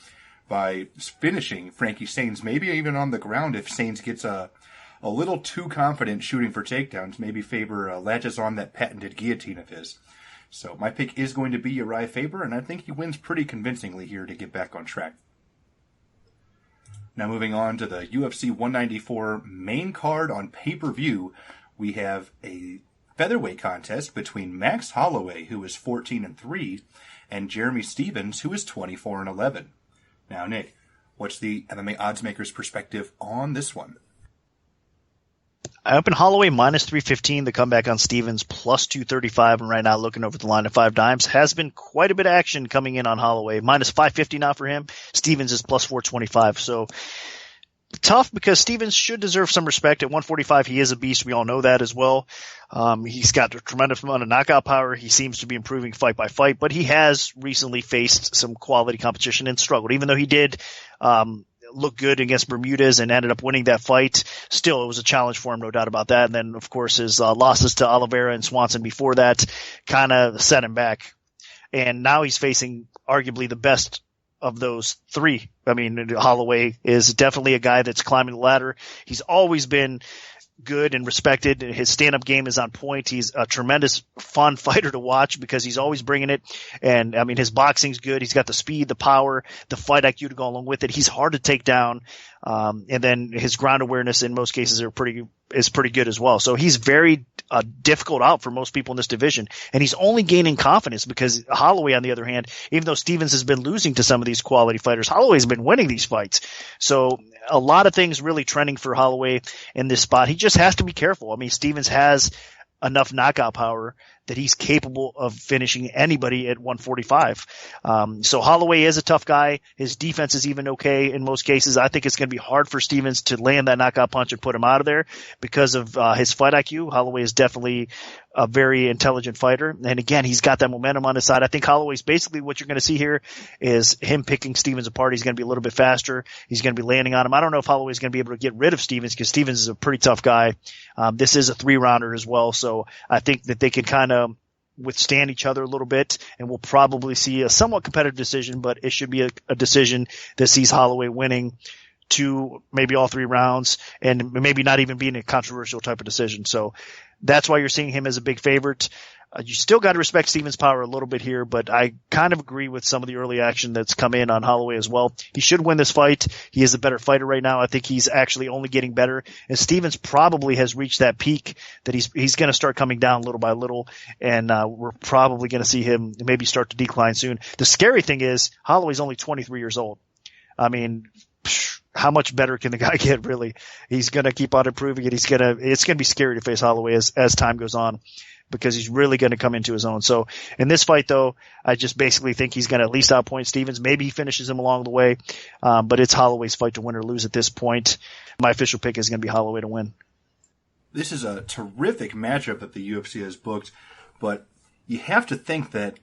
by finishing Frankie Saenz, maybe even on the ground if Saenz gets a little too confident shooting for takedowns. Maybe Faber latches on that patented guillotine of his. So my pick is going to be Uriah Faber, and I think he wins pretty convincingly here to get back on track. Now moving on to the UFC 194 main card on pay-per-view, we have a featherweight contest between Max Holloway, who is 14-3, and Jeremy Stephens, who is 24-11. Now, Nick, what's the MMA Oddsmaker's perspective on this one? I open Holloway minus 315, the comeback on Stephens plus 235, and right now looking over the line at 5 dimes. Has been quite a bit of action coming in on Holloway. Minus 550 now for him. Stephens is plus 425. So tough because Stephens should deserve some respect. At 145, he is a beast. We all know that as well. He's got a tremendous amount of knockout power. He seems to be improving fight by fight, but he has recently faced some quality competition and struggled, even though he did look good against Bermudez and ended up winning that fight. Still, it was a challenge for him, no doubt about that. And then, of course, his losses to Oliveira and Swanson before that kind of set him back. And now he's facing arguably the best of those 3. I mean, Holloway is definitely a guy that's climbing the ladder. He's always been good and respected. His stand-up game is on point. He's a tremendous fun fighter to watch because he's always bringing it. And I mean, his boxing's good. He's got the speed, the power, the fight IQ to go along with it. He's hard to take down. And then his ground awareness in most cases is pretty good as well. So he's very difficult out for most people in this division. And he's only gaining confidence because Holloway, on the other hand, even though Stephens has been losing to some of these quality fighters, Holloway's been winning these fights. So a lot of things really trending for Holloway in this spot. He just has to be careful. I mean, Stephens has enough knockout power that he's capable of finishing anybody at 145. So Holloway is a tough guy. His defense is even okay in most cases. I think it's going to be hard for Stephens to land that knockout punch and put him out of there because of his fight IQ. Holloway is definitely a very intelligent fighter. And again, he's got that momentum on his side. I think Holloway's basically what you're going to see here is him picking Stephens apart. He's going to be a little bit faster. He's going to be landing on him. I don't know if Holloway's going to be able to get rid of Stephens because Stephens is a pretty tough guy. This is a 3-rounder as well. So I think that they can kind of withstand each other a little bit, and we'll probably see a somewhat competitive decision, but it should be a decision that sees Holloway winning 2, maybe all 3 rounds, and maybe not even being a controversial type of decision. So that's why you're seeing him as a big favorite. You still got to respect Stephens' power a little bit here, but I kind of agree with some of the early action that's come in on Holloway as well. He should win this fight. He is a better fighter right now. I think he's actually only getting better. And Stephens probably has reached that peak that he's going to start coming down little by little, and we're probably going to see him maybe start to decline soon. The scary thing is Holloway's only 23 years old. I mean, how much better can the guy get, really? He's going to keep on improving it. It's going to be scary to face Holloway as time goes on, because he's really going to come into his own. So in this fight, though, I just basically think he's going to at least outpoint Stephens. Maybe he finishes him along the way, but it's Holloway's fight to win or lose at this point. My official pick is going to be Holloway to win. This is a terrific matchup that the UFC has booked, but you have to think that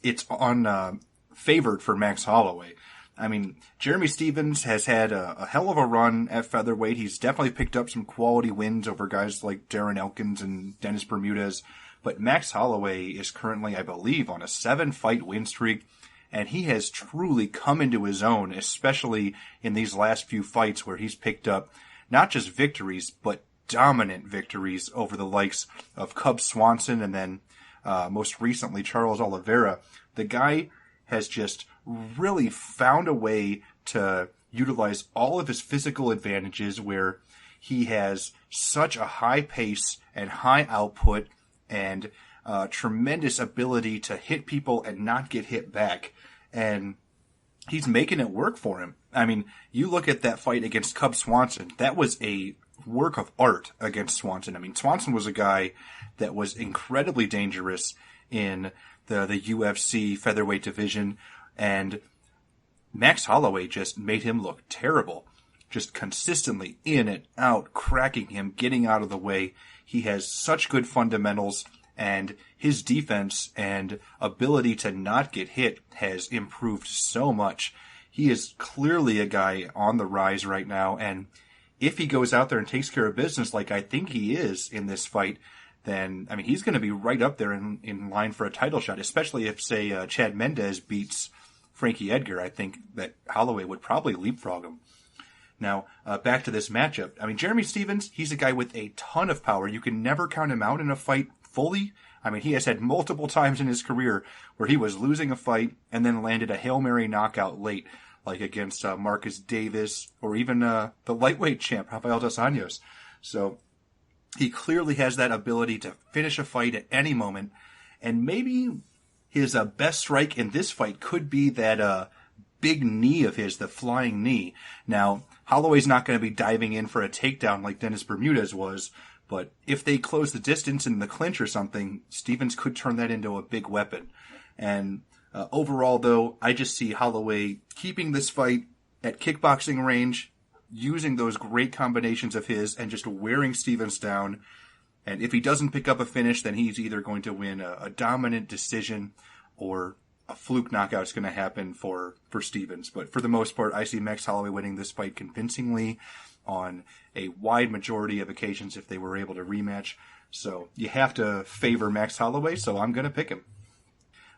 it's on favored for Max Holloway. I mean, Jeremy Stephens has had a hell of a run at featherweight. He's definitely picked up some quality wins over guys like Darren Elkins and Dennis Bermudez. But Max Holloway is currently, I believe, on a 7-fight win streak, and he has truly come into his own, especially in these last few fights where he's picked up not just victories, but dominant victories over the likes of Cub Swanson and then most recently Charles Oliveira. The guy has just really found a way to utilize all of his physical advantages where he has such a high pace and high output and tremendous ability to hit people and not get hit back. And he's making it work for him. I mean, you look at that fight against Cub Swanson, that was a work of art against Swanson. I mean, Swanson was a guy that was incredibly dangerous in the UFC featherweight division, and Max Holloway just made him look terrible. just consistently in and out, cracking him, getting out of the way. He has such good fundamentals, and his defense and ability to not get hit has improved so much. He is clearly a guy on the rise right now, and if he goes out there and takes care of business like I think he is in this fight, then, I mean, he's going to be right up there in line for a title shot, especially if, say, Chad Mendez beats Frankie Edgar. I think that Holloway would probably leapfrog him. Now, back to this matchup. I mean, Jeremy Stephens, he's a guy with a ton of power. You can never count him out in a fight fully. I mean, he has had multiple times in his career where he was losing a fight and then landed a Hail Mary knockout late, like against Marcus Davis or even the lightweight champ, Rafael dos Anjos. So he clearly has that ability to finish a fight at any moment, and maybe his best strike in this fight could be that big knee of his, the flying knee. Now, Holloway's not going to be diving in for a takedown like Dennis Bermudez was, but if they close the distance in the clinch or something, Stephens could turn that into a big weapon. And overall, though, I just see Holloway keeping this fight at kickboxing range, using those great combinations of his and just wearing Stephens down. And if he doesn't pick up a finish, then he's either going to win a dominant decision or a fluke knockout is going to happen for Stephens. But for the most part, I see Max Holloway winning this fight convincingly on a wide majority of occasions if they were able to rematch. So you have to favor Max Holloway, so I'm going to pick him.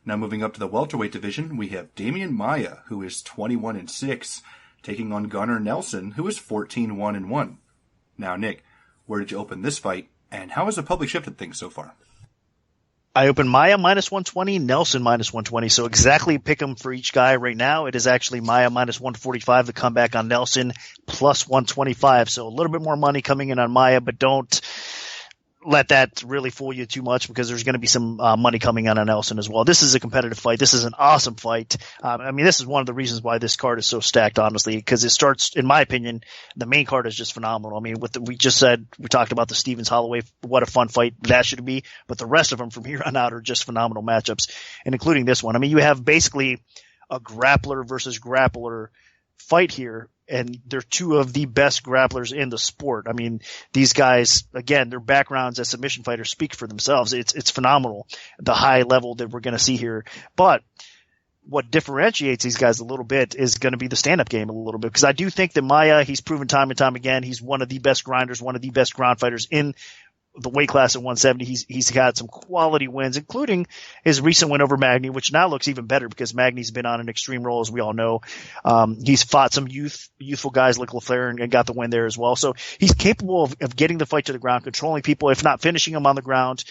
Now moving up to the welterweight division, we have Damian Maia, who is 21-6. Taking on Gunnar Nelson, who is 14-1-1. Now, Nick, where did you open this fight, and how has the public shifted things so far? I opened Maia minus 120, Nelson minus 120, so exactly pick them for each guy right now. It is actually Maia minus 145, the comeback on Nelson, plus 125. So a little bit more money coming in on Maia, but don't let that really fool you too much because there's going to be some money coming on Nelson as well. This is a competitive fight. This is an awesome fight. I mean, this is one of the reasons why this card is so stacked, honestly, because it starts, in my opinion, the main card is just phenomenal. I mean, we just said, we talked about the Stephens Holloway, what a fun fight that should be, but the rest of them from here on out are just phenomenal matchups, and including this one. I mean, you have basically a grappler versus grappler fight here, and they're two of the best grapplers in the sport. I mean, these guys, again, their backgrounds as submission fighters speak for themselves. It's phenomenal, the high level that we're going to see here. But what differentiates these guys a little bit is going to be the stand-up game a little bit, because I do think that Maia, he's proven time and time again, he's one of the best grinders, one of the best ground fighters in the weight class at 170. He's got some quality wins, including his recent win over Magny, which now looks even better because Magny's been on an extreme roll, as we all know. He's fought some youthful guys like LaFleur and got the win there as well. So he's capable of getting the fight to the ground, controlling people, if not finishing them on the ground.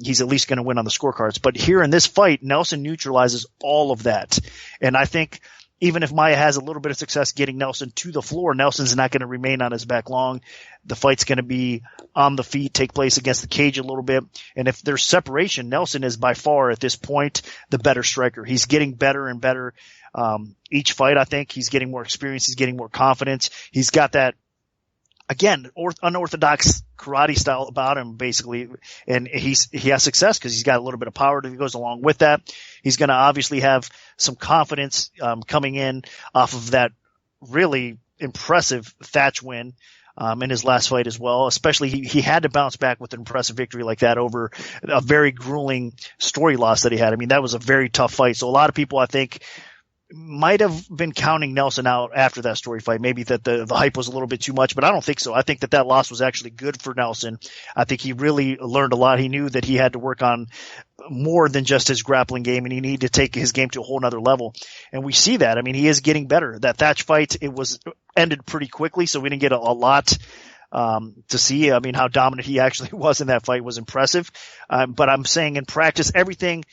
He's at least going to win on the scorecards. But here in this fight, Nelson neutralizes all of that. And I think even if Maia has a little bit of success getting Nelson to the floor, Nelson's not going to remain on his back long. The fight's going to be on the feet, take place against the cage a little bit. And if there's separation, Nelson is by far at this point the better striker. He's getting better and better each fight. I think he's getting more experience. He's getting more confidence. He's got that, again, unorthodox karate style about him, basically, and he has success because he's got a little bit of power that goes along with that. He's going to obviously have some confidence coming in off of that really impressive Thatch win in his last fight as well. Especially he had to bounce back with an impressive victory like that over a very grueling story loss that he had. I mean, that was a very tough fight. So a lot of people, I think, might have been counting Nelson out after that story fight. Maybe that the hype was a little bit too much, but I don't think so. I think that loss was actually good for Nelson. I think he really learned a lot. He knew that he had to work on more than just his grappling game, and he needed to take his game to a whole nother level. And we see that. I mean, he is getting better. That Thatch fight, it was ended pretty quickly, so we didn't get a lot to see. I mean, how dominant he actually was in that fight was impressive. But I'm saying in practice, everything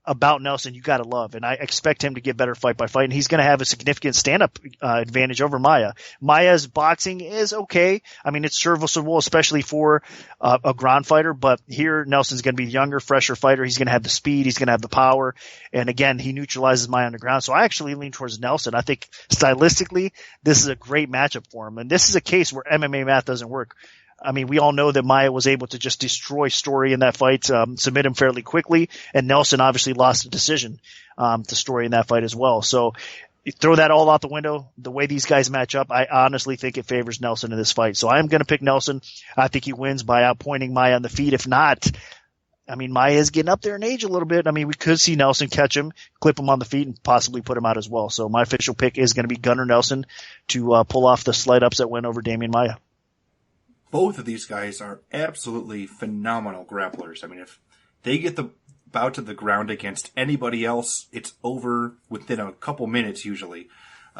about Nelson you got to love, and I expect him to get better fight by fight, and he's going to have a significant stand-up advantage over Maia. Maia's boxing is okay. I mean, it's serviceable, especially for a ground fighter, but here Nelson's going to be the younger, fresher fighter. He's going to have the speed, he's going to have the power, and again, he neutralizes Maia on the ground. So I actually lean towards Nelson. I think stylistically, this is a great matchup for him, and this is a case where MMA math doesn't work. I mean, we all know that Maia was able to just destroy Story in that fight, submit him fairly quickly, and Nelson obviously lost a decision to Story in that fight as well. So you throw that all out the window. The way these guys match up, I honestly think it favors Nelson in this fight. So I'm going to pick Nelson. I think he wins by outpointing Maia on the feet. If not, I mean, Maia is getting up there in age a little bit. I mean, we could see Nelson catch him, clip him on the feet, and possibly put him out as well. So my official pick is going to be Gunnar Nelson to pull off the slight upset win over Damian Maia. Both of these guys are absolutely phenomenal grapplers. I mean, if they get the bout to the ground against anybody else, it's over within a couple minutes usually.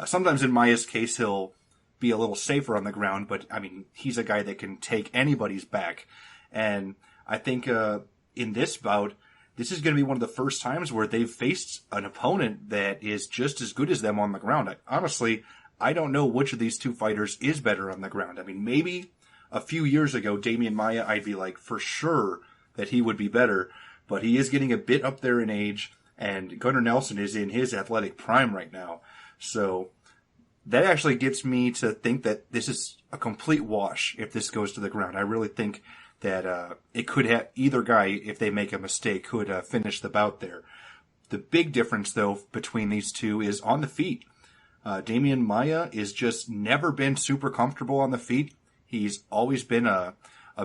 Sometimes in Maia's case, he'll be a little safer on the ground, but I mean, he's a guy that can take anybody's back. And I think in this bout, this is going to be one of the first times where they've faced an opponent that is just as good as them on the ground. Honestly, I don't know which of these two fighters is better on the ground. I mean, maybe a few years ago, Damian Maia, I'd be like, for sure that he would be better, but he is getting a bit up there in age, and Gunnar Nelson is in his athletic prime right now. So that actually gets me to think that this is a complete wash if this goes to the ground. I really think that it could have either guy, if they make a mistake, could finish the bout there. The big difference, though, between these two is on the feet. Damian Maia is just never been super comfortable on the feet. He's always been a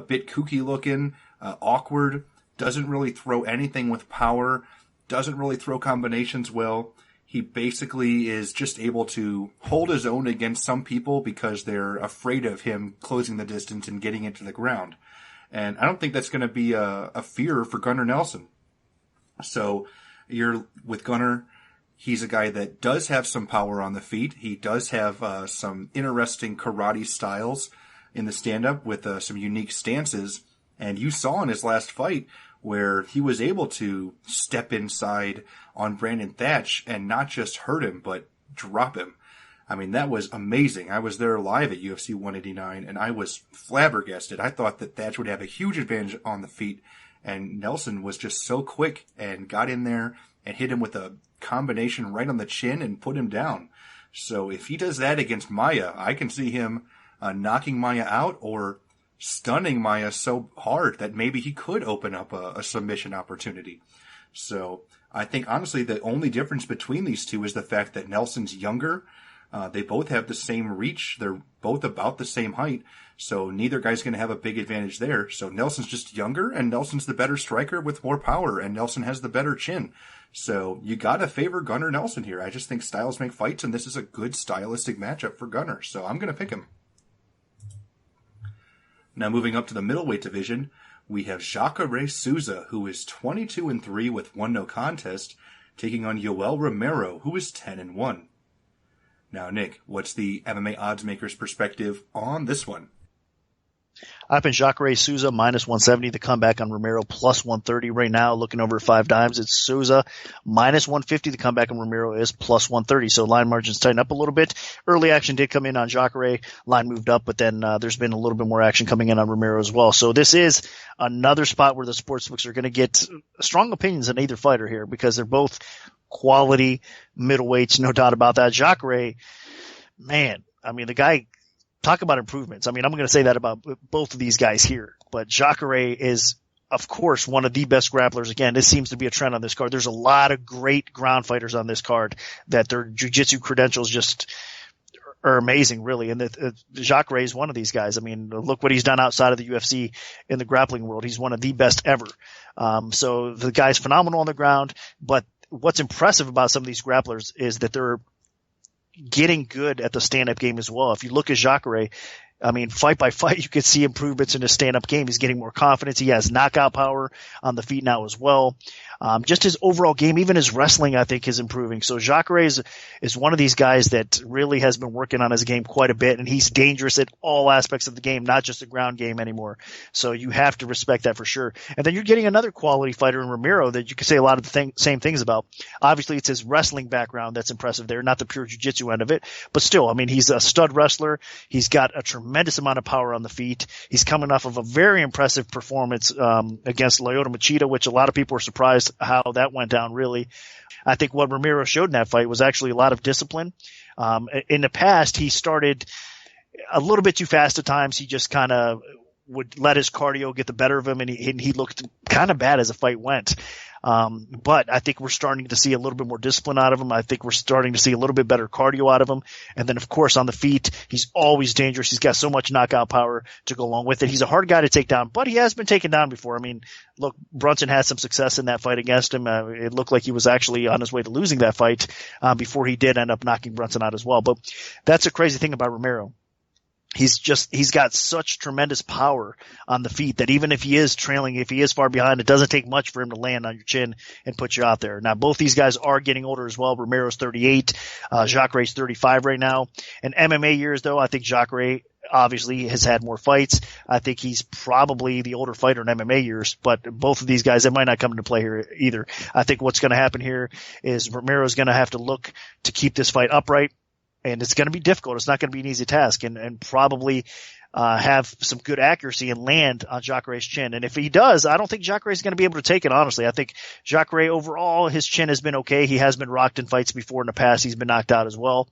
bit kooky looking, awkward, doesn't really throw anything with power, doesn't really throw combinations well. He basically is just able to hold his own against some people because they're afraid of him closing the distance and getting into the ground. And I don't think that's going to be a fear for Gunnar Nelson. So you're with Gunnar. He's a guy that does have some power on the feet. He does have some interesting karate styles in the stand-up with some unique stances. And you saw in his last fight where he was able to step inside on Brandon Thatch and not just hurt him, but drop him. I mean, that was amazing. I was there live at UFC 189, and I was flabbergasted. I thought that Thatch would have a huge advantage on the feet, and Nelson was just so quick and got in there and hit him with a combination right on the chin and put him down. So if he does that against Maia, I can see him knocking Maia out or stunning Maia so hard that maybe he could open up a submission opportunity. So I think, honestly, the only difference between these two is the fact that Nelson's younger. They both have the same reach. They're both about the same height. So neither guy's going to have a big advantage there. So Nelson's just younger, and Nelson's the better striker with more power, and Nelson has the better chin. So you got to favor Gunnar Nelson here. I just think styles make fights, and this is a good stylistic matchup for Gunnar. So I'm going to pick him. Now moving up to the middleweight division, we have Jacare Souza, who is 22-3 with 1 no contest, taking on Yoel Romero, who is 10-1. Now, Nick, what's the MMA oddsmaker's perspective on this one? I've been Jacare Souza minus 170. The comeback on Romero plus 130 right now. Looking over 5 dimes, it's Souza minus 150. The comeback on Romero is plus 130. So line margins tighten up a little bit. Early action did come in on Jacare. Line moved up, but then there's been a little bit more action coming in on Romero as well. So this is another spot where the sportsbooks are going to get strong opinions on either fighter here because they're both quality middleweights, no doubt about that. Jacare, man, I mean, the guy, talk about improvements. I mean, I'm going to say that about both of these guys here, but Jacare is, of course, one of the best grapplers. Again, this seems to be a trend on this card. There's a lot of great ground fighters on this card that their jiu-jitsu credentials just are amazing, really. And Jacare is one of these guys. I mean, look what he's done outside of the UFC in the grappling world. He's one of the best ever. So the guy's phenomenal on the ground, but what's impressive about some of these grapplers is that they're getting good at the stand-up game as well. If you look at Jacare, I mean, fight by fight, you could see improvements in his stand-up game. He's getting more confidence. He has knockout power on the feet now as well. Just his overall game, even his wrestling, I think, is improving. So Jacare is one of these guys that really has been working on his game quite a bit, and he's dangerous at all aspects of the game, not just the ground game anymore. So you have to respect that for sure. And then you're getting another quality fighter in Romero that you could say a lot of the same things about. Obviously, it's his wrestling background that's impressive there, not the pure jiu-jitsu end of it. But still, I mean, he's a stud wrestler. He's got a tremendous amount of power on the feet. He's coming off of a very impressive performance against Lyoto Machida, which a lot of people were surprised how that went down, really. I think what Romero showed in that fight was actually a lot of discipline. In the past, he started a little bit too fast at times. He just kind of would let his cardio get the better of him, and he looked kind of bad as the fight went. But I think we're starting to see a little bit more discipline out of him. I think we're starting to see a little bit better cardio out of him. And then, of course, on the feet, he's always dangerous. He's got so much knockout power to go along with it. He's a hard guy to take down, but he has been taken down before. I mean, look, Brunson had some success in that fight against him. It looked like he was actually on his way to losing that fight before he did end up knocking Brunson out as well. But that's a crazy thing about Romero. He's got such tremendous power on the feet that even if he is trailing, if he is far behind, it doesn't take much for him to land on your chin and put you out there. Now, both these guys are getting older as well. Romero's 38, Jacare's 35 right now. In MMA years, though, I think Jacare obviously has had more fights. I think he's probably the older fighter in MMA years, but both of these guys, that might not come into play here either. I think what's going to happen here is Romero's going to have to look to keep this fight upright. And it's going to be difficult. It's not going to be an easy task, and probably have some good accuracy and land on Jacare's chin. And if he does, I don't think Jacare is going to be able to take it, honestly. I think Jacare overall, his chin has been okay. He has been rocked in fights before in the past. He's been knocked out as well.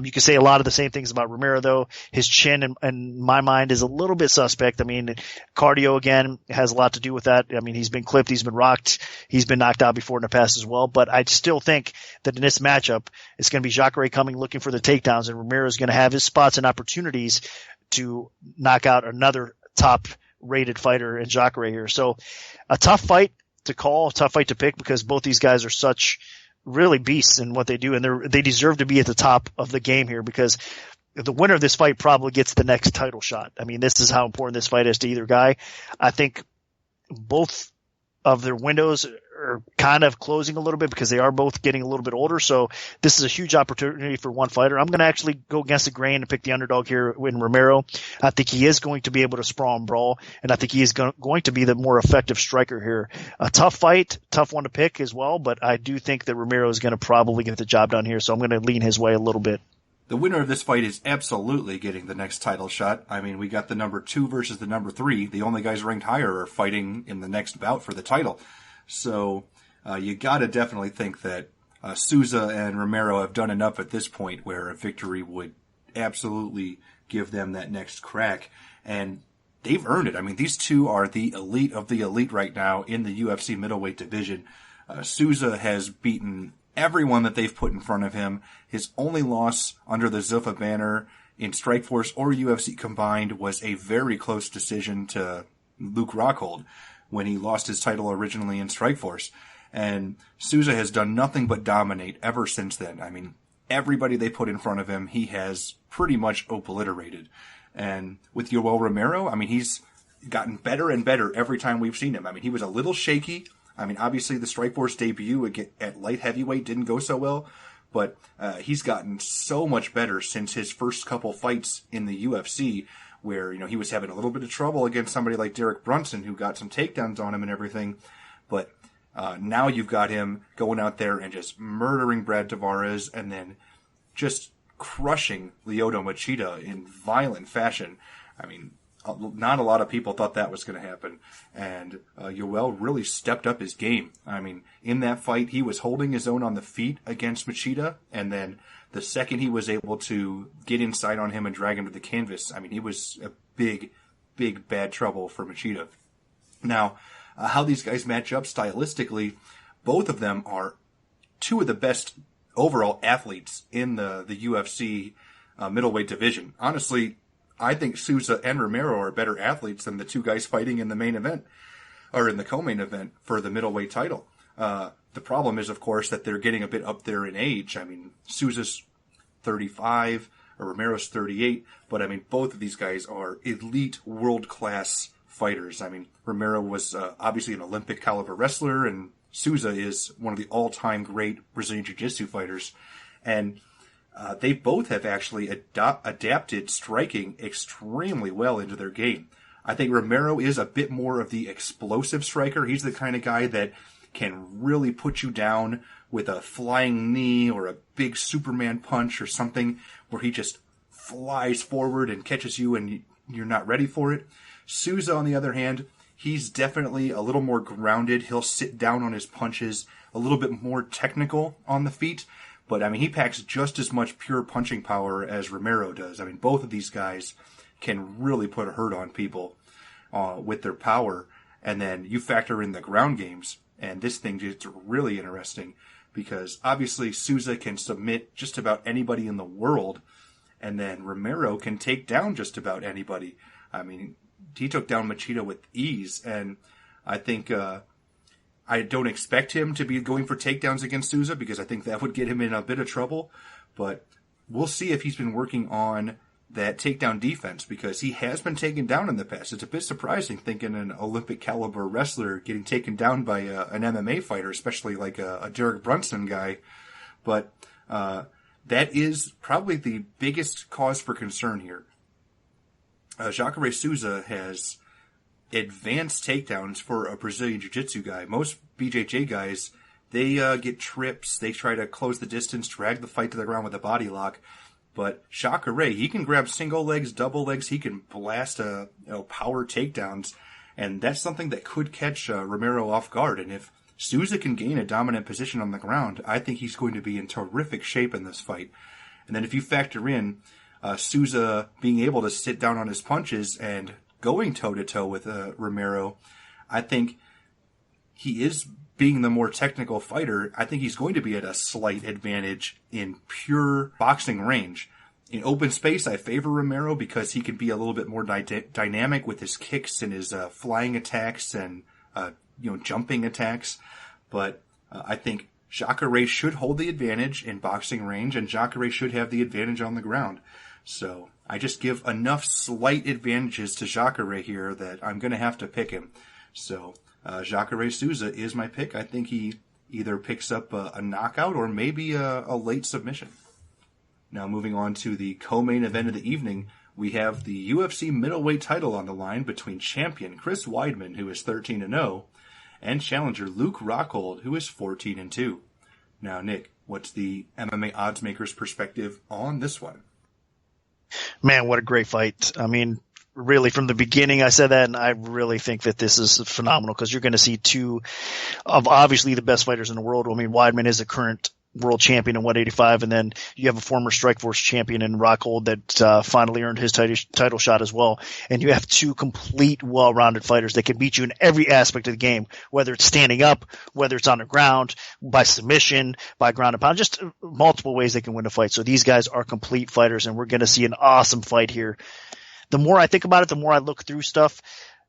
You can say a lot of the same things about Romero, though. His chin, in my mind, is a little bit suspect. I mean, cardio, again, has a lot to do with that. I mean, he's been clipped, he's been rocked, he's been knocked out before in the past as well. But I still think that in this matchup, it's going to be Jacare coming looking for the takedowns, and Romero is going to have his spots and opportunities to knock out another top-rated fighter in Jacare here. So a tough fight to call, a tough fight to pick, because both these guys are such really beasts in what they do, and they deserve to be at the top of the game here, because the winner of this fight probably gets the next title shot. I mean, this is how important this fight is to either guy. I think both of their windows are kind of closing a little bit because they are both getting a little bit older. So this is a huge opportunity for one fighter. I'm going to actually go against the grain and pick the underdog here in Romero. I think he is going to be able to sprawl and brawl, and I think he is going to be the more effective striker here. A tough fight, tough one to pick as well, but I do think that Romero is going to probably get the job done here, so I'm going to lean his way a little bit. The winner of this fight is absolutely getting the next title shot. I mean, we got the number 2 versus the number 3. The only guys ranked higher are fighting in the next bout for the title. So you got to definitely think that Souza and Romero have done enough at this point where a victory would absolutely give them that next crack. And they've earned it. I mean, these two are the elite of the elite right now in the UFC middleweight division. Souza has beaten everyone that they've put in front of him. His only loss under the Zuffa banner in Strikeforce or UFC combined was a very close decision to Luke Rockhold when he lost his title originally in Strikeforce. And Souza has done nothing but dominate ever since then. I mean, everybody they put in front of him, he has pretty much obliterated. And with Yoel Romero, I mean, he's gotten better and better every time we've seen him. I mean, he was a little shaky. I mean, obviously the Strikeforce debut at light heavyweight didn't go so well, but he's gotten so much better since his first couple fights in the UFC, where, you know, he was having a little bit of trouble against somebody like Derek Brunson, who got some takedowns on him and everything. But now you've got him going out there and just murdering Brad Tavares and then just crushing Lyoto Machida in violent fashion. I mean, not a lot of people thought that was going to happen. And Yoel really stepped up his game. I mean, in that fight, he was holding his own on the feet against Machida. And then the second he was able to get inside on him and drag him to the canvas, I mean, he was a big, big bad trouble for Machida. Now, how these guys match up stylistically, both of them are two of the best overall athletes in the UFC middleweight division. Honestly, I think Souza and Romero are better athletes than the two guys fighting in the main event, or in the co-main event for the middleweight title. The problem is, of course, that they're getting a bit up there in age. I mean, Souza's 35, or Romero's 38, but I mean, both of these guys are elite world-class fighters. I mean, Romero was obviously an Olympic caliber wrestler, and Souza is one of the all-time great Brazilian Jiu-Jitsu fighters. And they both have actually adapted striking extremely well into their game. I think Romero is a bit more of the explosive striker. He's the kind of guy that can really put you down with a flying knee or a big Superman punch or something where he just flies forward and catches you and you're not ready for it. Souza, on the other hand, he's definitely a little more grounded. He'll sit down on his punches, a little bit more technical on the feet. But, I mean, he packs just as much pure punching power as Romero does. I mean, both of these guys can really put a hurt on people with their power. And then you factor in the ground games. And this thing gets really interesting because obviously Souza can submit just about anybody in the world, and then Romero can take down just about anybody. I mean, he took down Machida with ease, and I think I don't expect him to be going for takedowns against Souza because I think that would get him in a bit of trouble. But we'll see if he's been working on that takedown defense because he has been taken down in the past. It's a bit surprising thinking an Olympic caliber wrestler getting taken down by an MMA fighter, especially like a Derek Brunson guy. But that is probably the biggest cause for concern here. Jacare Souza has advanced takedowns for a Brazilian Jiu-Jitsu guy. Most BJJ guys, they get trips, they try to close the distance, drag the fight to the ground with a body lock. But Jacare, he can grab single legs, double legs, he can blast power takedowns, and that's something that could catch Romero off guard. And if Souza can gain a dominant position on the ground, I think he's going to be in terrific shape in this fight. And then if you factor in Souza being able to sit down on his punches and going toe-to-toe with Romero, I think he is being the more technical fighter. I think he's going to be at a slight advantage in pure boxing range. In open space, I favor Romero because he can be a little bit more dynamic with his kicks and his flying attacks and jumping attacks. But I think Jacare should hold the advantage in boxing range, and Jacare should have the advantage on the ground. So I just give enough slight advantages to Jacare here that I'm going to have to pick him. So Jacare Souza is my pick. I think he either picks up a knockout or maybe a late submission. Now moving on to the co-main event of the evening, we have the UFC middleweight title on the line between champion Chris Weidman, who is 13-0, and challenger Luke Rockhold, who is 14-2. Now, Nick, what's the MMA oddsmaker's perspective on this one? Man, what a great fight. I mean, really, from the beginning, I said that, and I really think that this is phenomenal because you're going to see two of obviously the best fighters in the world. I mean, Weidman is the current world champion in 185, and then you have a former Strikeforce champion in Rockhold that finally earned his title shot as well. And you have two complete, well-rounded fighters that can beat you in every aspect of the game, whether it's standing up, whether it's on the ground, by submission, by ground and pound, just multiple ways they can win a fight. So these guys are complete fighters, and we're going to see an awesome fight here. The more I think about it, the more I look through stuff,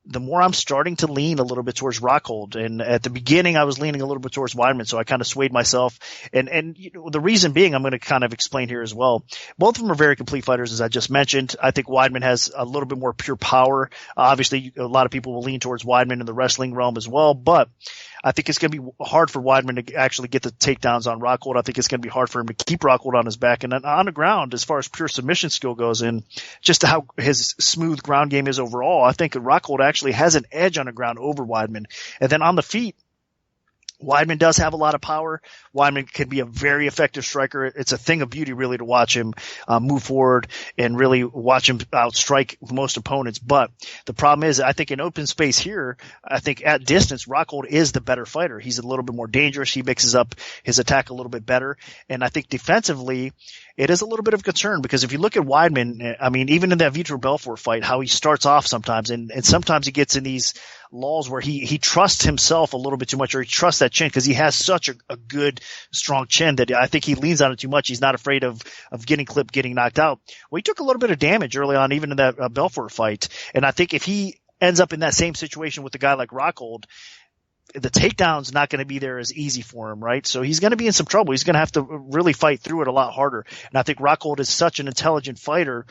the more I'm starting to lean a little bit towards Rockhold. And at the beginning, I was leaning a little bit towards Weidman, so I kind of swayed myself. And the reason being, I'm going to kind of explain here as well. Both of them are very complete fighters, as I just mentioned. I think Weidman has a little bit more pure power. Obviously, a lot of people will lean towards Weidman in the wrestling realm as well, but I think it's going to be hard for Weidman to actually get the takedowns on Rockhold. I think it's going to be hard for him to keep Rockhold on his back. And then on the ground, as far as pure submission skill goes and just how his smooth ground game is overall, I think Rockhold actually has an edge on the ground over Weidman. And then on the feet, Weidman does have a lot of power. Weidman can be a very effective striker. It's a thing of beauty, really, to watch him move forward and really watch him outstrike most opponents. But the problem is, I think in open space here, I think at distance, Rockhold is the better fighter. He's a little bit more dangerous. He mixes up his attack a little bit better. And I think defensively, it is a little bit of concern because if you look at Weidman, I mean, even in that Vitor Belfort fight, how he starts off sometimes, and sometimes he gets in these lulls where he trusts himself a little bit too much, or he trusts that chin because he has such a good, strong chin that I think he leans on it too much. He's not afraid of getting clipped, getting knocked out. Well, he took a little bit of damage early on, even in that Belfort fight. And I think if he ends up in that same situation with a guy like Rockhold, the takedown's not going to be there as easy for him, right? So he's going to be in some trouble. He's going to have to really fight through it a lot harder. And I think Rockhold is such an intelligent fighter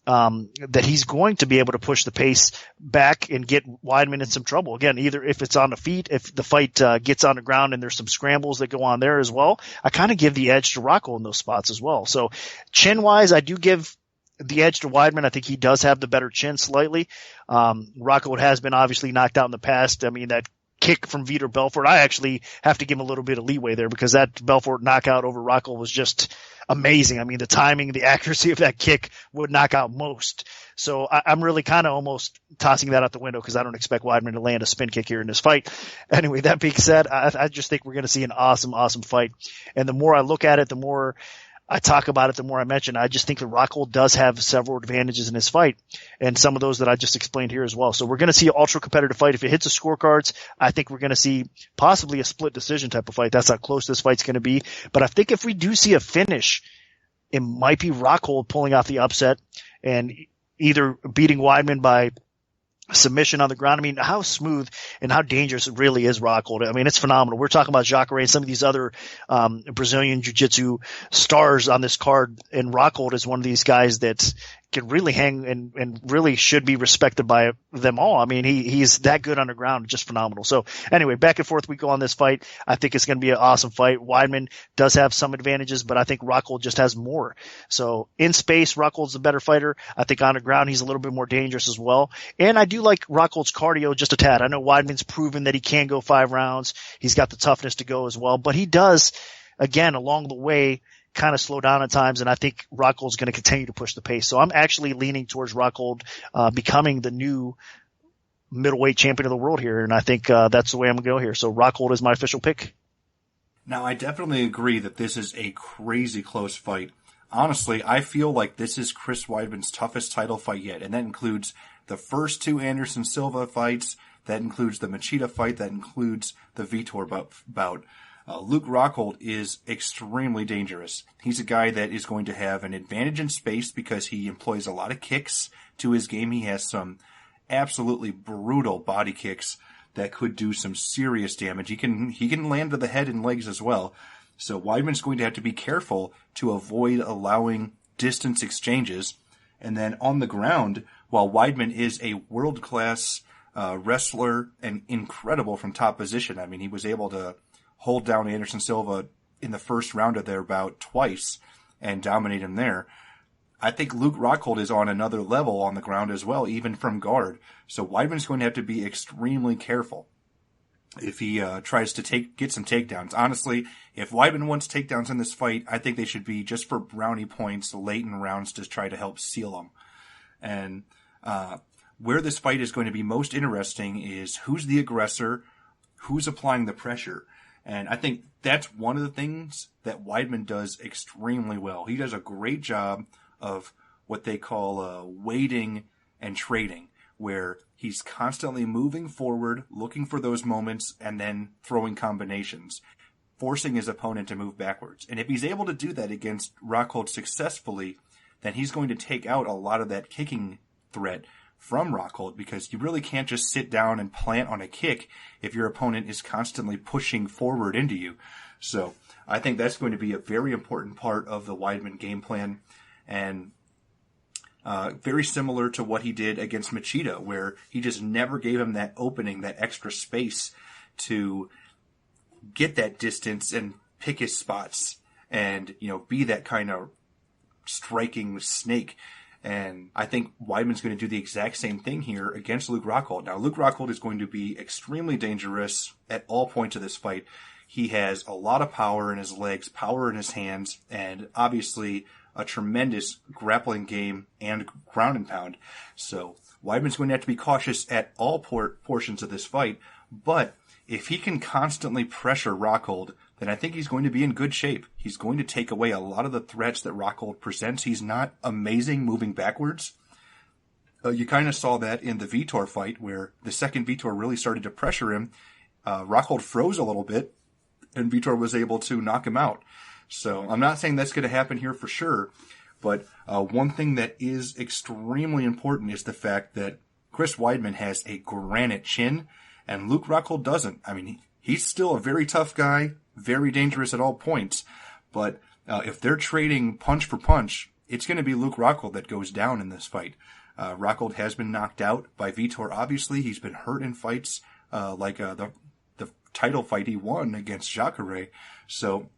that he's going to be able to push the pace back and get Weidman in some trouble. Again, either if it's on the feet, if the fight gets on the ground and there's some scrambles that go on there as well, I kind of give the edge to Rockhold in those spots as well. So chin-wise, I do give the edge to Weidman. I think he does have the better chin slightly. Rockhold has been obviously knocked out in the past. I mean, that kick from Vitor Belfort, I actually have to give him a little bit of leeway there because that Belfort knockout over Rockhold was just amazing. I mean, the timing, the accuracy of that kick would knock out most. So I'm really kind of almost tossing that out the window because I don't expect Weidman to land a spin kick here in this fight. Anyway, that being said, I just think we're going to see an awesome, awesome fight. And the more I look at it, the more I talk about it the more I mention. I just think that Rockhold does have several advantages in his fight, and some of those that I just explained here as well. So we're going to see an ultra competitive fight. If it hits the scorecards, I think we're going to see possibly a split decision type of fight. That's how close this fight's going to be. But I think if we do see a finish, it might be Rockhold pulling off the upset and either beating Weidman by submission on the ground. I mean, how smooth and how dangerous it really is Rockhold. I mean, it's phenomenal. We're talking about Jacare and some of these other Brazilian jiu-jitsu stars on this card, and Rockhold is one of these guys that can really hang and really should be respected by them all. I mean, he's that good on the ground, just phenomenal. So anyway, back and forth we go on this fight. I think it's going to be an awesome fight. Weidman does have some advantages, but I think Rockhold just has more. So in space, Rockhold's the better fighter. I think on the ground, he's a little bit more dangerous as well. And I do like Rockhold's cardio just a tad. I know Weidman's proven that he can go 5 rounds. He's got the toughness to go as well, but he does, again, along the way, kind of slow down at times, and I think Rockhold's going to continue to push the pace. So I'm actually leaning towards Rockhold becoming the new middleweight champion of the world here, and I think that's the way I'm going to go here. So Rockhold is my official pick. Now, I definitely agree that this is a crazy close fight. Honestly, I feel like this is Chris Weidman's toughest title fight yet, and that includes the first 2 Anderson Silva fights, that includes the Machida fight, that includes the Vitor bout. Luke Rockhold is extremely dangerous. He's a guy that is going to have an advantage in space because he employs a lot of kicks to his game. He has some absolutely brutal body kicks that could do some serious damage. He can land to the head and legs as well. So Weidman's going to have to be careful to avoid allowing distance exchanges. And then on the ground, while Weidman is a world-class wrestler and incredible from top position, I mean, he was able to hold down Anderson Silva in the first round of their bout twice and dominate him there. I think Luke Rockhold is on another level on the ground as well, even from guard. So Weidman's going to have to be extremely careful if he tries to get some takedowns. Honestly, if Weidman wants takedowns in this fight, I think they should be just for brownie points late in rounds to try to help seal them. And where this fight is going to be most interesting is who's the aggressor, who's applying the pressure. And I think that's one of the things that Weidman does extremely well. He does a great job of what they call waiting and trading, where he's constantly moving forward, looking for those moments, and then throwing combinations, forcing his opponent to move backwards. And if he's able to do that against Rockhold successfully, then he's going to take out a lot of that kicking threat from Rockhold, because you really can't just sit down and plant on a kick if your opponent is constantly pushing forward into you. So I think that's going to be a very important part of the Weidman game plan, and very similar to what he did against Machida, where he just never gave him that opening, that extra space to get that distance and pick his spots and, be that kind of striking snake. And I think Weidman's going to do the exact same thing here against Luke Rockhold. Now, Luke Rockhold is going to be extremely dangerous at all points of this fight. He has a lot of power in his legs, power in his hands, and obviously a tremendous grappling game and ground and pound. So Weidman's going to have to be cautious at all portions of this fight. But if he can constantly pressure Rockhold, then I think he's going to be in good shape. He's going to take away a lot of the threats that Rockhold presents. He's not amazing moving backwards. You kind of saw that in the Vitor fight, where the second Vitor really started to pressure him. Rockhold froze a little bit, and Vitor was able to knock him out. So I'm not saying that's going to happen here for sure, but one thing that is extremely important is the fact that Chris Weidman has a granite chin, and Luke Rockhold doesn't. I mean, he's still a very tough guy, very dangerous at all points, but if they're trading punch for punch, it's going to be Luke Rockhold that goes down in this fight. Rockhold has been knocked out by Vitor, obviously. He's been hurt in fights like the title fight he won against Jacare. So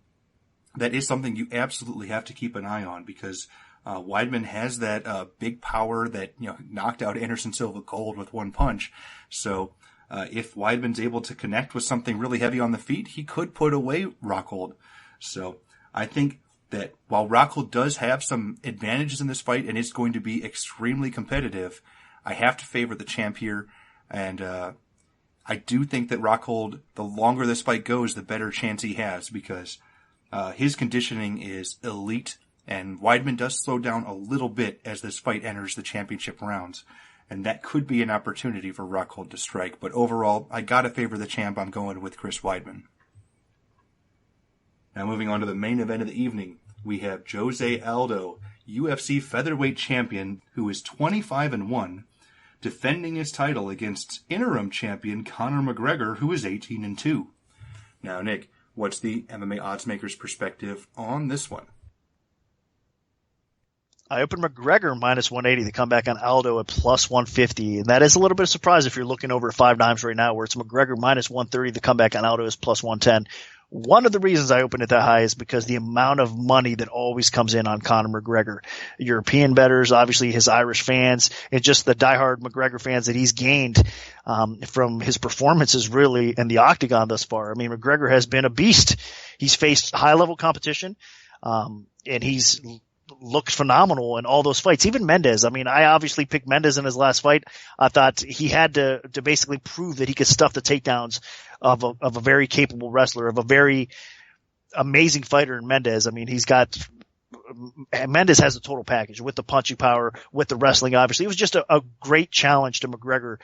that is something you absolutely have to keep an eye on, because Weidman has that big power that knocked out Anderson Silva cold with one punch. So if Weidman's able to connect with something really heavy on the feet, he could put away Rockhold. So I think that while Rockhold does have some advantages in this fight and it's going to be extremely competitive, I have to favor the champ here. And I do think that Rockhold, the longer this fight goes, the better chance he has, because His conditioning is elite, and Weidman does slow down a little bit as this fight enters the championship rounds, and that could be an opportunity for Rockhold to strike. But overall, I gotta favor the champ. I'm going with Chris Weidman. Now moving on to the main event of the evening, we have Jose Aldo, UFC featherweight champion, who is 25-1, defending his title against interim champion Conor McGregor, who is 18-2. Now, Nick, what's the MMA oddsmaker's perspective on this one? I opened McGregor minus 180 to come back on Aldo at plus 150. And that is a little bit of surprise if you're looking over at 5 dimes right now, where it's McGregor minus 130 to come back on Aldo is plus 110. One of the reasons I opened it that high is because the amount of money that always comes in on Conor McGregor. European bettors, obviously his Irish fans, and just the diehard McGregor fans that he's gained from his performances really in the octagon thus far. I mean, McGregor has been a beast. He's faced high-level competition, and he's looked phenomenal in all those fights. Even Mendes. I mean, I obviously picked Mendes in his last fight. I thought he had to basically prove that he could stuff the takedowns of a very capable wrestler, of a very amazing fighter in Mendes. I mean, Mendes has a total package with the punching power, with the wrestling, obviously. It was just a great challenge to McGregor,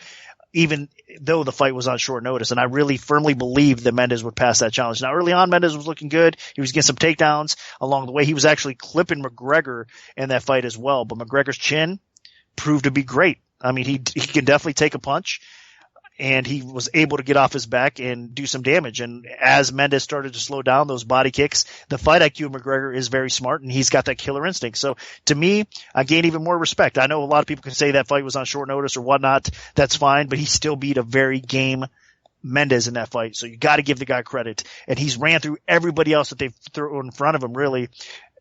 even though the fight was on short notice. And I really firmly believed that Mendes would pass that challenge. Now, early on, Mendes was looking good. He was getting some takedowns along the way. He was actually clipping McGregor in that fight as well. But McGregor's chin proved to be great. I mean, he can definitely take a punch, and he was able to get off his back and do some damage. And as Mendes started to slow down those body kicks, the fight IQ of McGregor is very smart, and he's got that killer instinct. So to me, I gain even more respect. I know a lot of people can say that fight was on short notice or whatnot. That's fine, but he still beat a very game Mendes in that fight. So you got to give the guy credit. And he's ran through everybody else that they've thrown in front of him, really.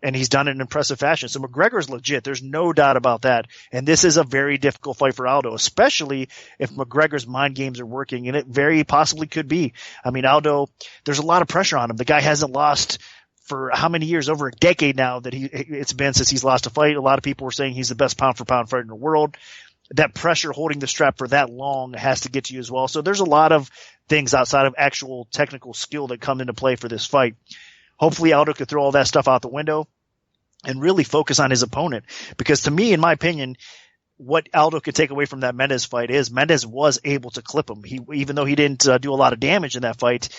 And he's done it in impressive fashion. So McGregor's legit. There's no doubt about that. And this is a very difficult fight for Aldo, especially if McGregor's mind games are working, and it very possibly could be. I mean, Aldo, there's a lot of pressure on him. The guy hasn't lost for how many years? Over a decade now that it's been since he's lost a fight. A lot of people were saying he's the best pound for pound fighter in the world. That pressure holding the strap for that long has to get to you as well. So there's a lot of things outside of actual technical skill that come into play for this fight. Hopefully Aldo could throw all that stuff out the window and really focus on his opponent. Because to me, in my opinion, what Aldo could take away from that Mendes fight is Mendes was able to clip him. Even though he didn't do a lot of damage in that fight,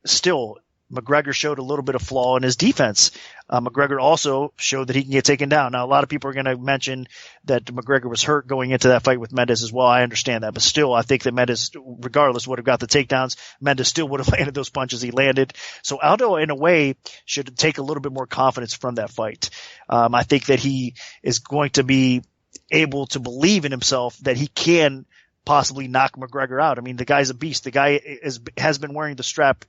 still McGregor showed a little bit of flaw in his defense. McGregor also showed that he can get taken down. Now, a lot of people are going to mention that McGregor was hurt going into that fight with Mendes as well. I understand that. But still, I think that Mendes, regardless, would have got the takedowns. Mendes still would have landed those punches he landed. So Aldo, in a way, should take a little bit more confidence from that fight. I think that he is going to be able to believe in himself that he can possibly knock McGregor out. I mean, the guy's a beast. The guy has been wearing the strap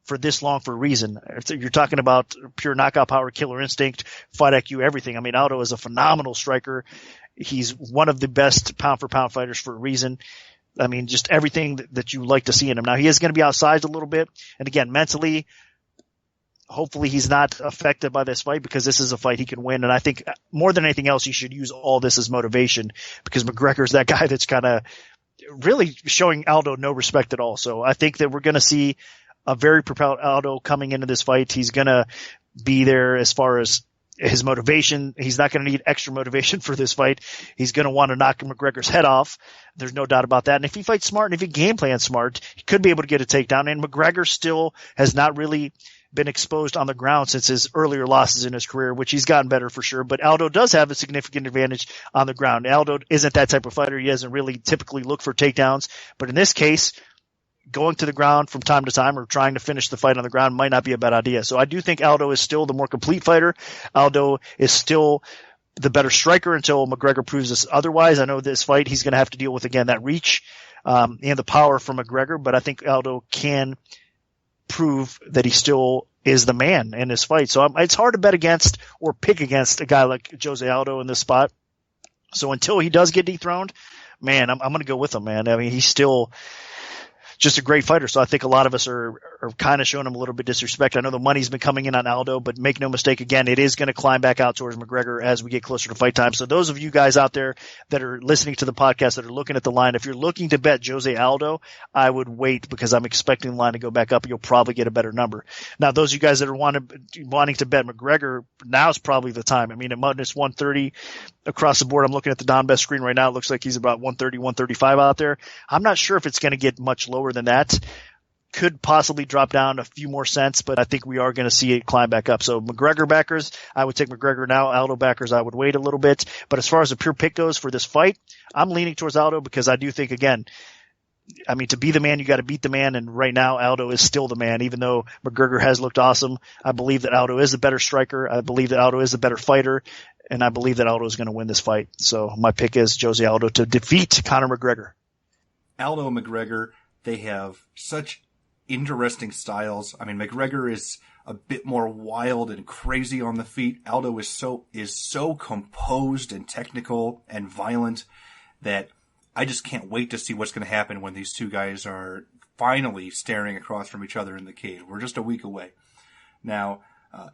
for this long for a reason. You're talking about pure knockout power, killer instinct, fight IQ, everything. I mean, Aldo is a phenomenal striker. He's one of the best pound for pound fighters for a reason. I mean, just everything that you like to see in him. Now, he is going to be outsized a little bit. And again, mentally, hopefully he's not affected by this fight, because this is a fight he can win. And I think more than anything else, he should use all this as motivation, because McGregor's that guy that's kind of really showing Aldo no respect at all. So I think that we're going to see a very propelled Aldo coming into this fight. He's going to be there as far as his motivation. He's not going to need extra motivation for this fight. He's going to want to knock McGregor's head off. There's no doubt about that. And if he fights smart and if he game plans smart, he could be able to get a takedown. And McGregor still has not really been exposed on the ground since his earlier losses in his career, which he's gotten better for sure. But Aldo does have a significant advantage on the ground. Aldo isn't that type of fighter. He doesn't really typically look for takedowns. But in this case, going to the ground from time to time or trying to finish the fight on the ground might not be a bad idea. So I do think Aldo is still the more complete fighter. Aldo is still the better striker until McGregor proves us otherwise. I know this fight he's going to have to deal with, again, that reach and the power from McGregor, but I think Aldo can prove that he still is the man in this fight. So it's hard to bet against or pick against a guy like Jose Aldo in this spot. So until he does get dethroned, man, I'm going to go with him, man. I mean, he's still just a great fighter. So I think a lot of us are are kind of showing him a little bit disrespect. I know the money's been coming in on Aldo, but make no mistake, again, it is going to climb back out towards McGregor as we get closer to fight time. So those of you guys out there that are listening to the podcast that are looking at the line, if you're looking to bet Jose Aldo, I would wait because I'm expecting the line to go back up. You'll probably get a better number. Now, those of you guys that are wanting to bet McGregor, now's probably the time. I mean, at minus 130 across the board, I'm looking at the Don Best screen right now. It looks like he's about 130, 135 out there. I'm not sure if it's going to get much lower than that. Could possibly drop down a few more cents, but I think we are going to see it climb back up. So McGregor backers, I would take McGregor now. Aldo backers, I would wait a little bit. But as far as the pure pick goes for this fight, I'm leaning towards Aldo because I do think, again, I mean, to be the man, you got to beat the man. And right now, Aldo is still the man, even though McGregor has looked awesome. I believe that Aldo is a better striker. I believe that Aldo is a better fighter. And I believe that Aldo is going to win this fight. So my pick is Jose Aldo to defeat Conor McGregor. Aldo and McGregor, they have such interesting styles. I mean, McGregor is a bit more wild and crazy on the feet. Aldo is so composed and technical and violent that I just can't wait to see what's going to happen when these two guys are finally staring across from each other in the cage. We're just a week away. Now,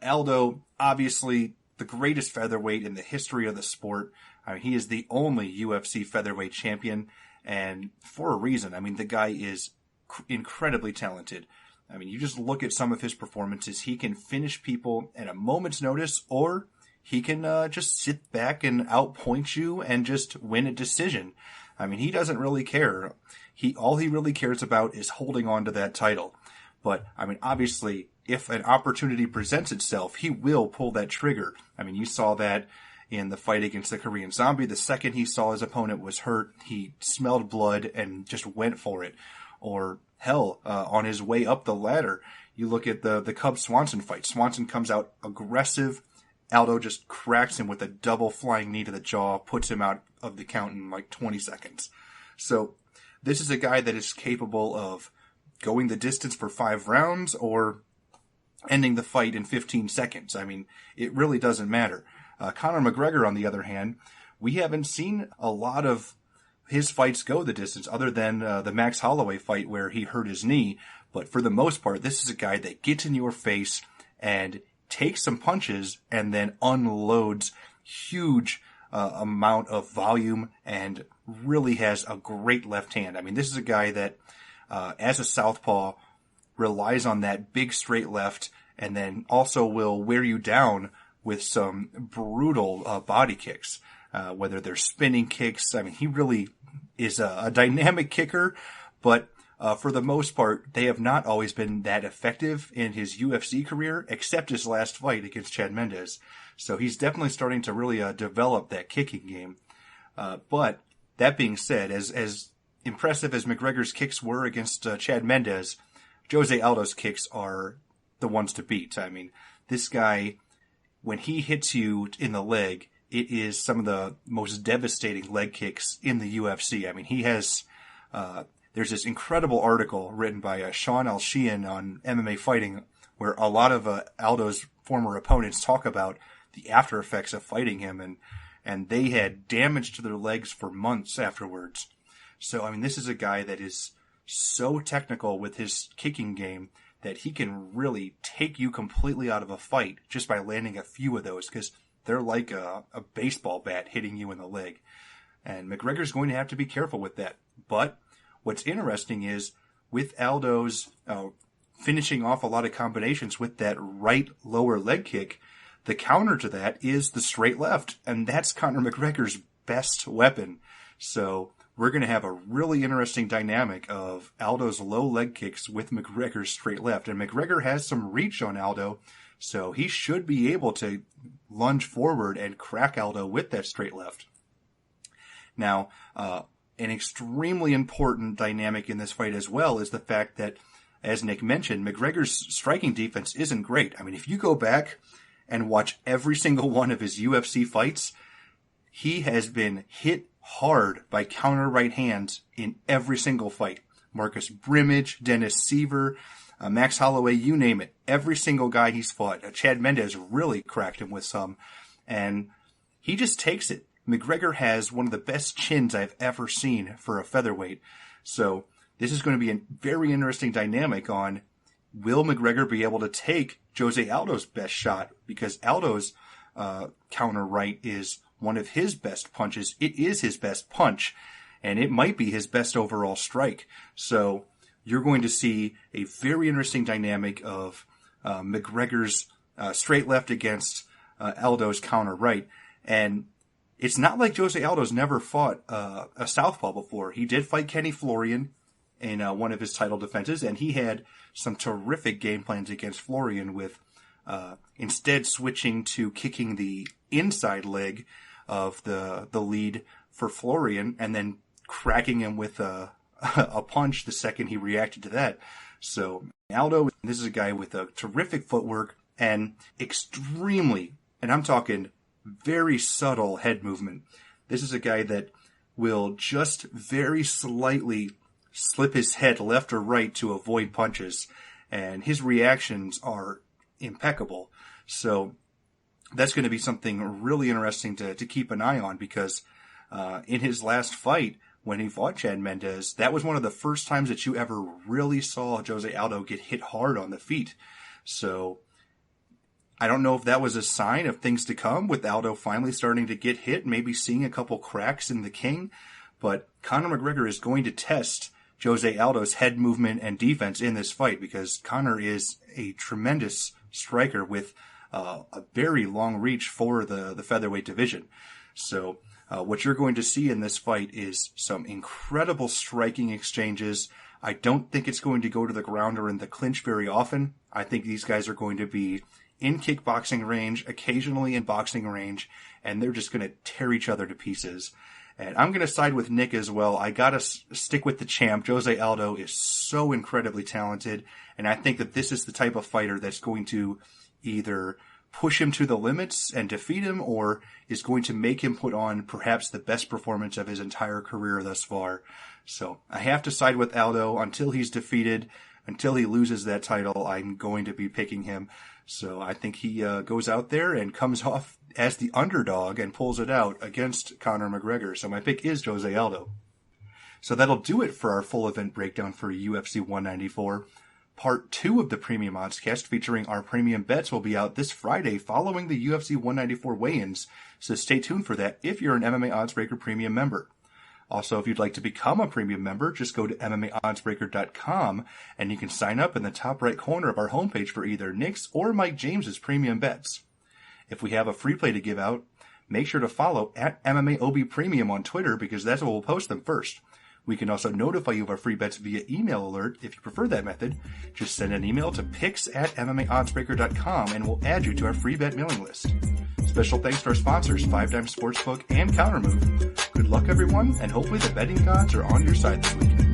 Aldo, obviously the greatest featherweight in the history of the sport. I mean, he is the only UFC featherweight champion, and for a reason. I mean, the guy is incredibly talented. I mean, you just look at some of his performances. He can finish people at a moment's notice, or he can just sit back and outpoint you and just win a decision. I mean, he doesn't really care. All he really cares about is holding on to that title. But, I mean, obviously, if an opportunity presents itself, he will pull that trigger. I mean, you saw that in the fight against the Korean Zombie. The second he saw his opponent was hurt, he smelled blood and just went for it. Or, hell, on his way up the ladder, you look at the Cub-Swanson fight. Swanson comes out aggressive. Aldo just cracks him with a double flying knee to the jaw, puts him out of the count in like 20 seconds. So, this is a guy that is capable of going the distance for 5 rounds or ending the fight in 15 seconds. I mean, it really doesn't matter. Conor McGregor, on the other hand, we haven't seen a lot of his fights go the distance other than the Max Holloway fight where he hurt his knee. But for the most part, this is a guy that gets in your face and takes some punches and then unloads huge amount of volume and really has a great left hand. I mean, this is a guy that, as a southpaw, relies on that big straight left and then also will wear you down with some brutal body kicks, whether they're spinning kicks. I mean, he really is a dynamic kicker, but for the most part, they have not always been that effective in his UFC career, except his last fight against Chad Mendes. So he's definitely starting to really develop that kicking game. But that being said, as impressive as McGregor's kicks were against Chad Mendes, Jose Aldo's kicks are the ones to beat. I mean, this guy, when he hits you in the leg, it is some of the most devastating leg kicks in the UFC. I mean, he has, there's this incredible article written by Sean Al-Sheehan on MMA Fighting where a lot of Aldo's former opponents talk about the after effects of fighting him, and they had damage to their legs for months afterwards. So, I mean, this is a guy that is so technical with his kicking game that he can really take you completely out of a fight just by landing a few of those, because they're like a baseball bat hitting you in the leg. And McGregor's going to have to be careful with that. But what's interesting is with Aldo's finishing off a lot of combinations with that right lower leg kick, the counter to that is the straight left. And that's Conor McGregor's best weapon. So we're going to have a really interesting dynamic of Aldo's low leg kicks with McGregor's straight left. And McGregor has some reach on Aldo, so he should be able to lunge forward and crack Aldo with that straight left. Now, an extremely important dynamic in this fight as well is the fact that, as Nick mentioned, McGregor's striking defense isn't great. I mean, if you go back and watch every single one of his UFC fights, he has been hit hard by counter right hands in every single fight. Marcus Brimage, Dennis Seaver, Max Holloway, you name it. Every single guy he's fought. Chad Mendes really cracked him with some. And he just takes it. McGregor has one of the best chins I've ever seen for a featherweight. So this is going to be a very interesting dynamic on, will McGregor be able to take Jose Aldo's best shot? Because Aldo's counter right is one of his best punches. It is his best punch, and it might be his best overall strike. So you're going to see a very interesting dynamic of McGregor's straight left against Aldo's counter right. And it's not like Jose Aldo's never fought a southpaw before. He did fight Kenny Florian in one of his title defenses, and he had some terrific game plans against Florian with instead switching to kicking the inside leg of the lead for Florian and then cracking him with a punch the second he reacted to that. So Aldo, this is a guy with a terrific footwork and extremely, and I'm talking very subtle head movement. This is a guy that will just very slightly slip his head left or right to avoid punches, and his reactions are impeccable. So that's going to be something really interesting to keep an eye on, because in his last fight, when he fought Chad Mendes, that was one of the first times that you ever really saw Jose Aldo get hit hard on the feet. So I don't know if that was a sign of things to come, with Aldo finally starting to get hit, maybe seeing a couple cracks in the king. But Conor McGregor is going to test Jose Aldo's head movement and defense in this fight, because Conor is a tremendous striker with a very long reach for the featherweight division. So what you're going to see in this fight is some incredible striking exchanges. I don't think it's going to go to the ground or in the clinch very often. I think these guys are going to be in kickboxing range, occasionally in boxing range, and they're just going to tear each other to pieces. And I'm going to side with Nick as well. I got to stick with the champ. Jose Aldo is so incredibly talented, and I think that this is the type of fighter that's going to either push him to the limits and defeat him, or is going to make him put on perhaps the best performance of his entire career thus far. So I have to side with Aldo until he's defeated. Until he loses that title, I'm going to be picking him. So I think he goes out there and comes off as the underdog and pulls it out against Conor McGregor. So my pick is Jose Aldo. So that'll do it for our full event breakdown for UFC 194. Part 2 of the Premium Oddscast, featuring our premium bets, will be out this Friday following the UFC 194 weigh-ins. So stay tuned for that if you're an MMA Oddsbreaker Premium member. Also, if you'd like to become a premium member, just go to MMAOddsbreaker.com and you can sign up in the top right corner of our homepage for either Nick's or Mike James's premium bets. If we have a free play to give out, make sure to follow at MMAOB Premium on Twitter, because that's where we'll post them first. We can also notify you of our free bets via email alert if you prefer that method. Just send an email to picks@MMAOddsbreaker.com and we'll add you to our free bet mailing list. Special thanks to our sponsors, 5 Dime Sportsbook and Countermove. Good luck, everyone, and hopefully the betting gods are on your side this weekend.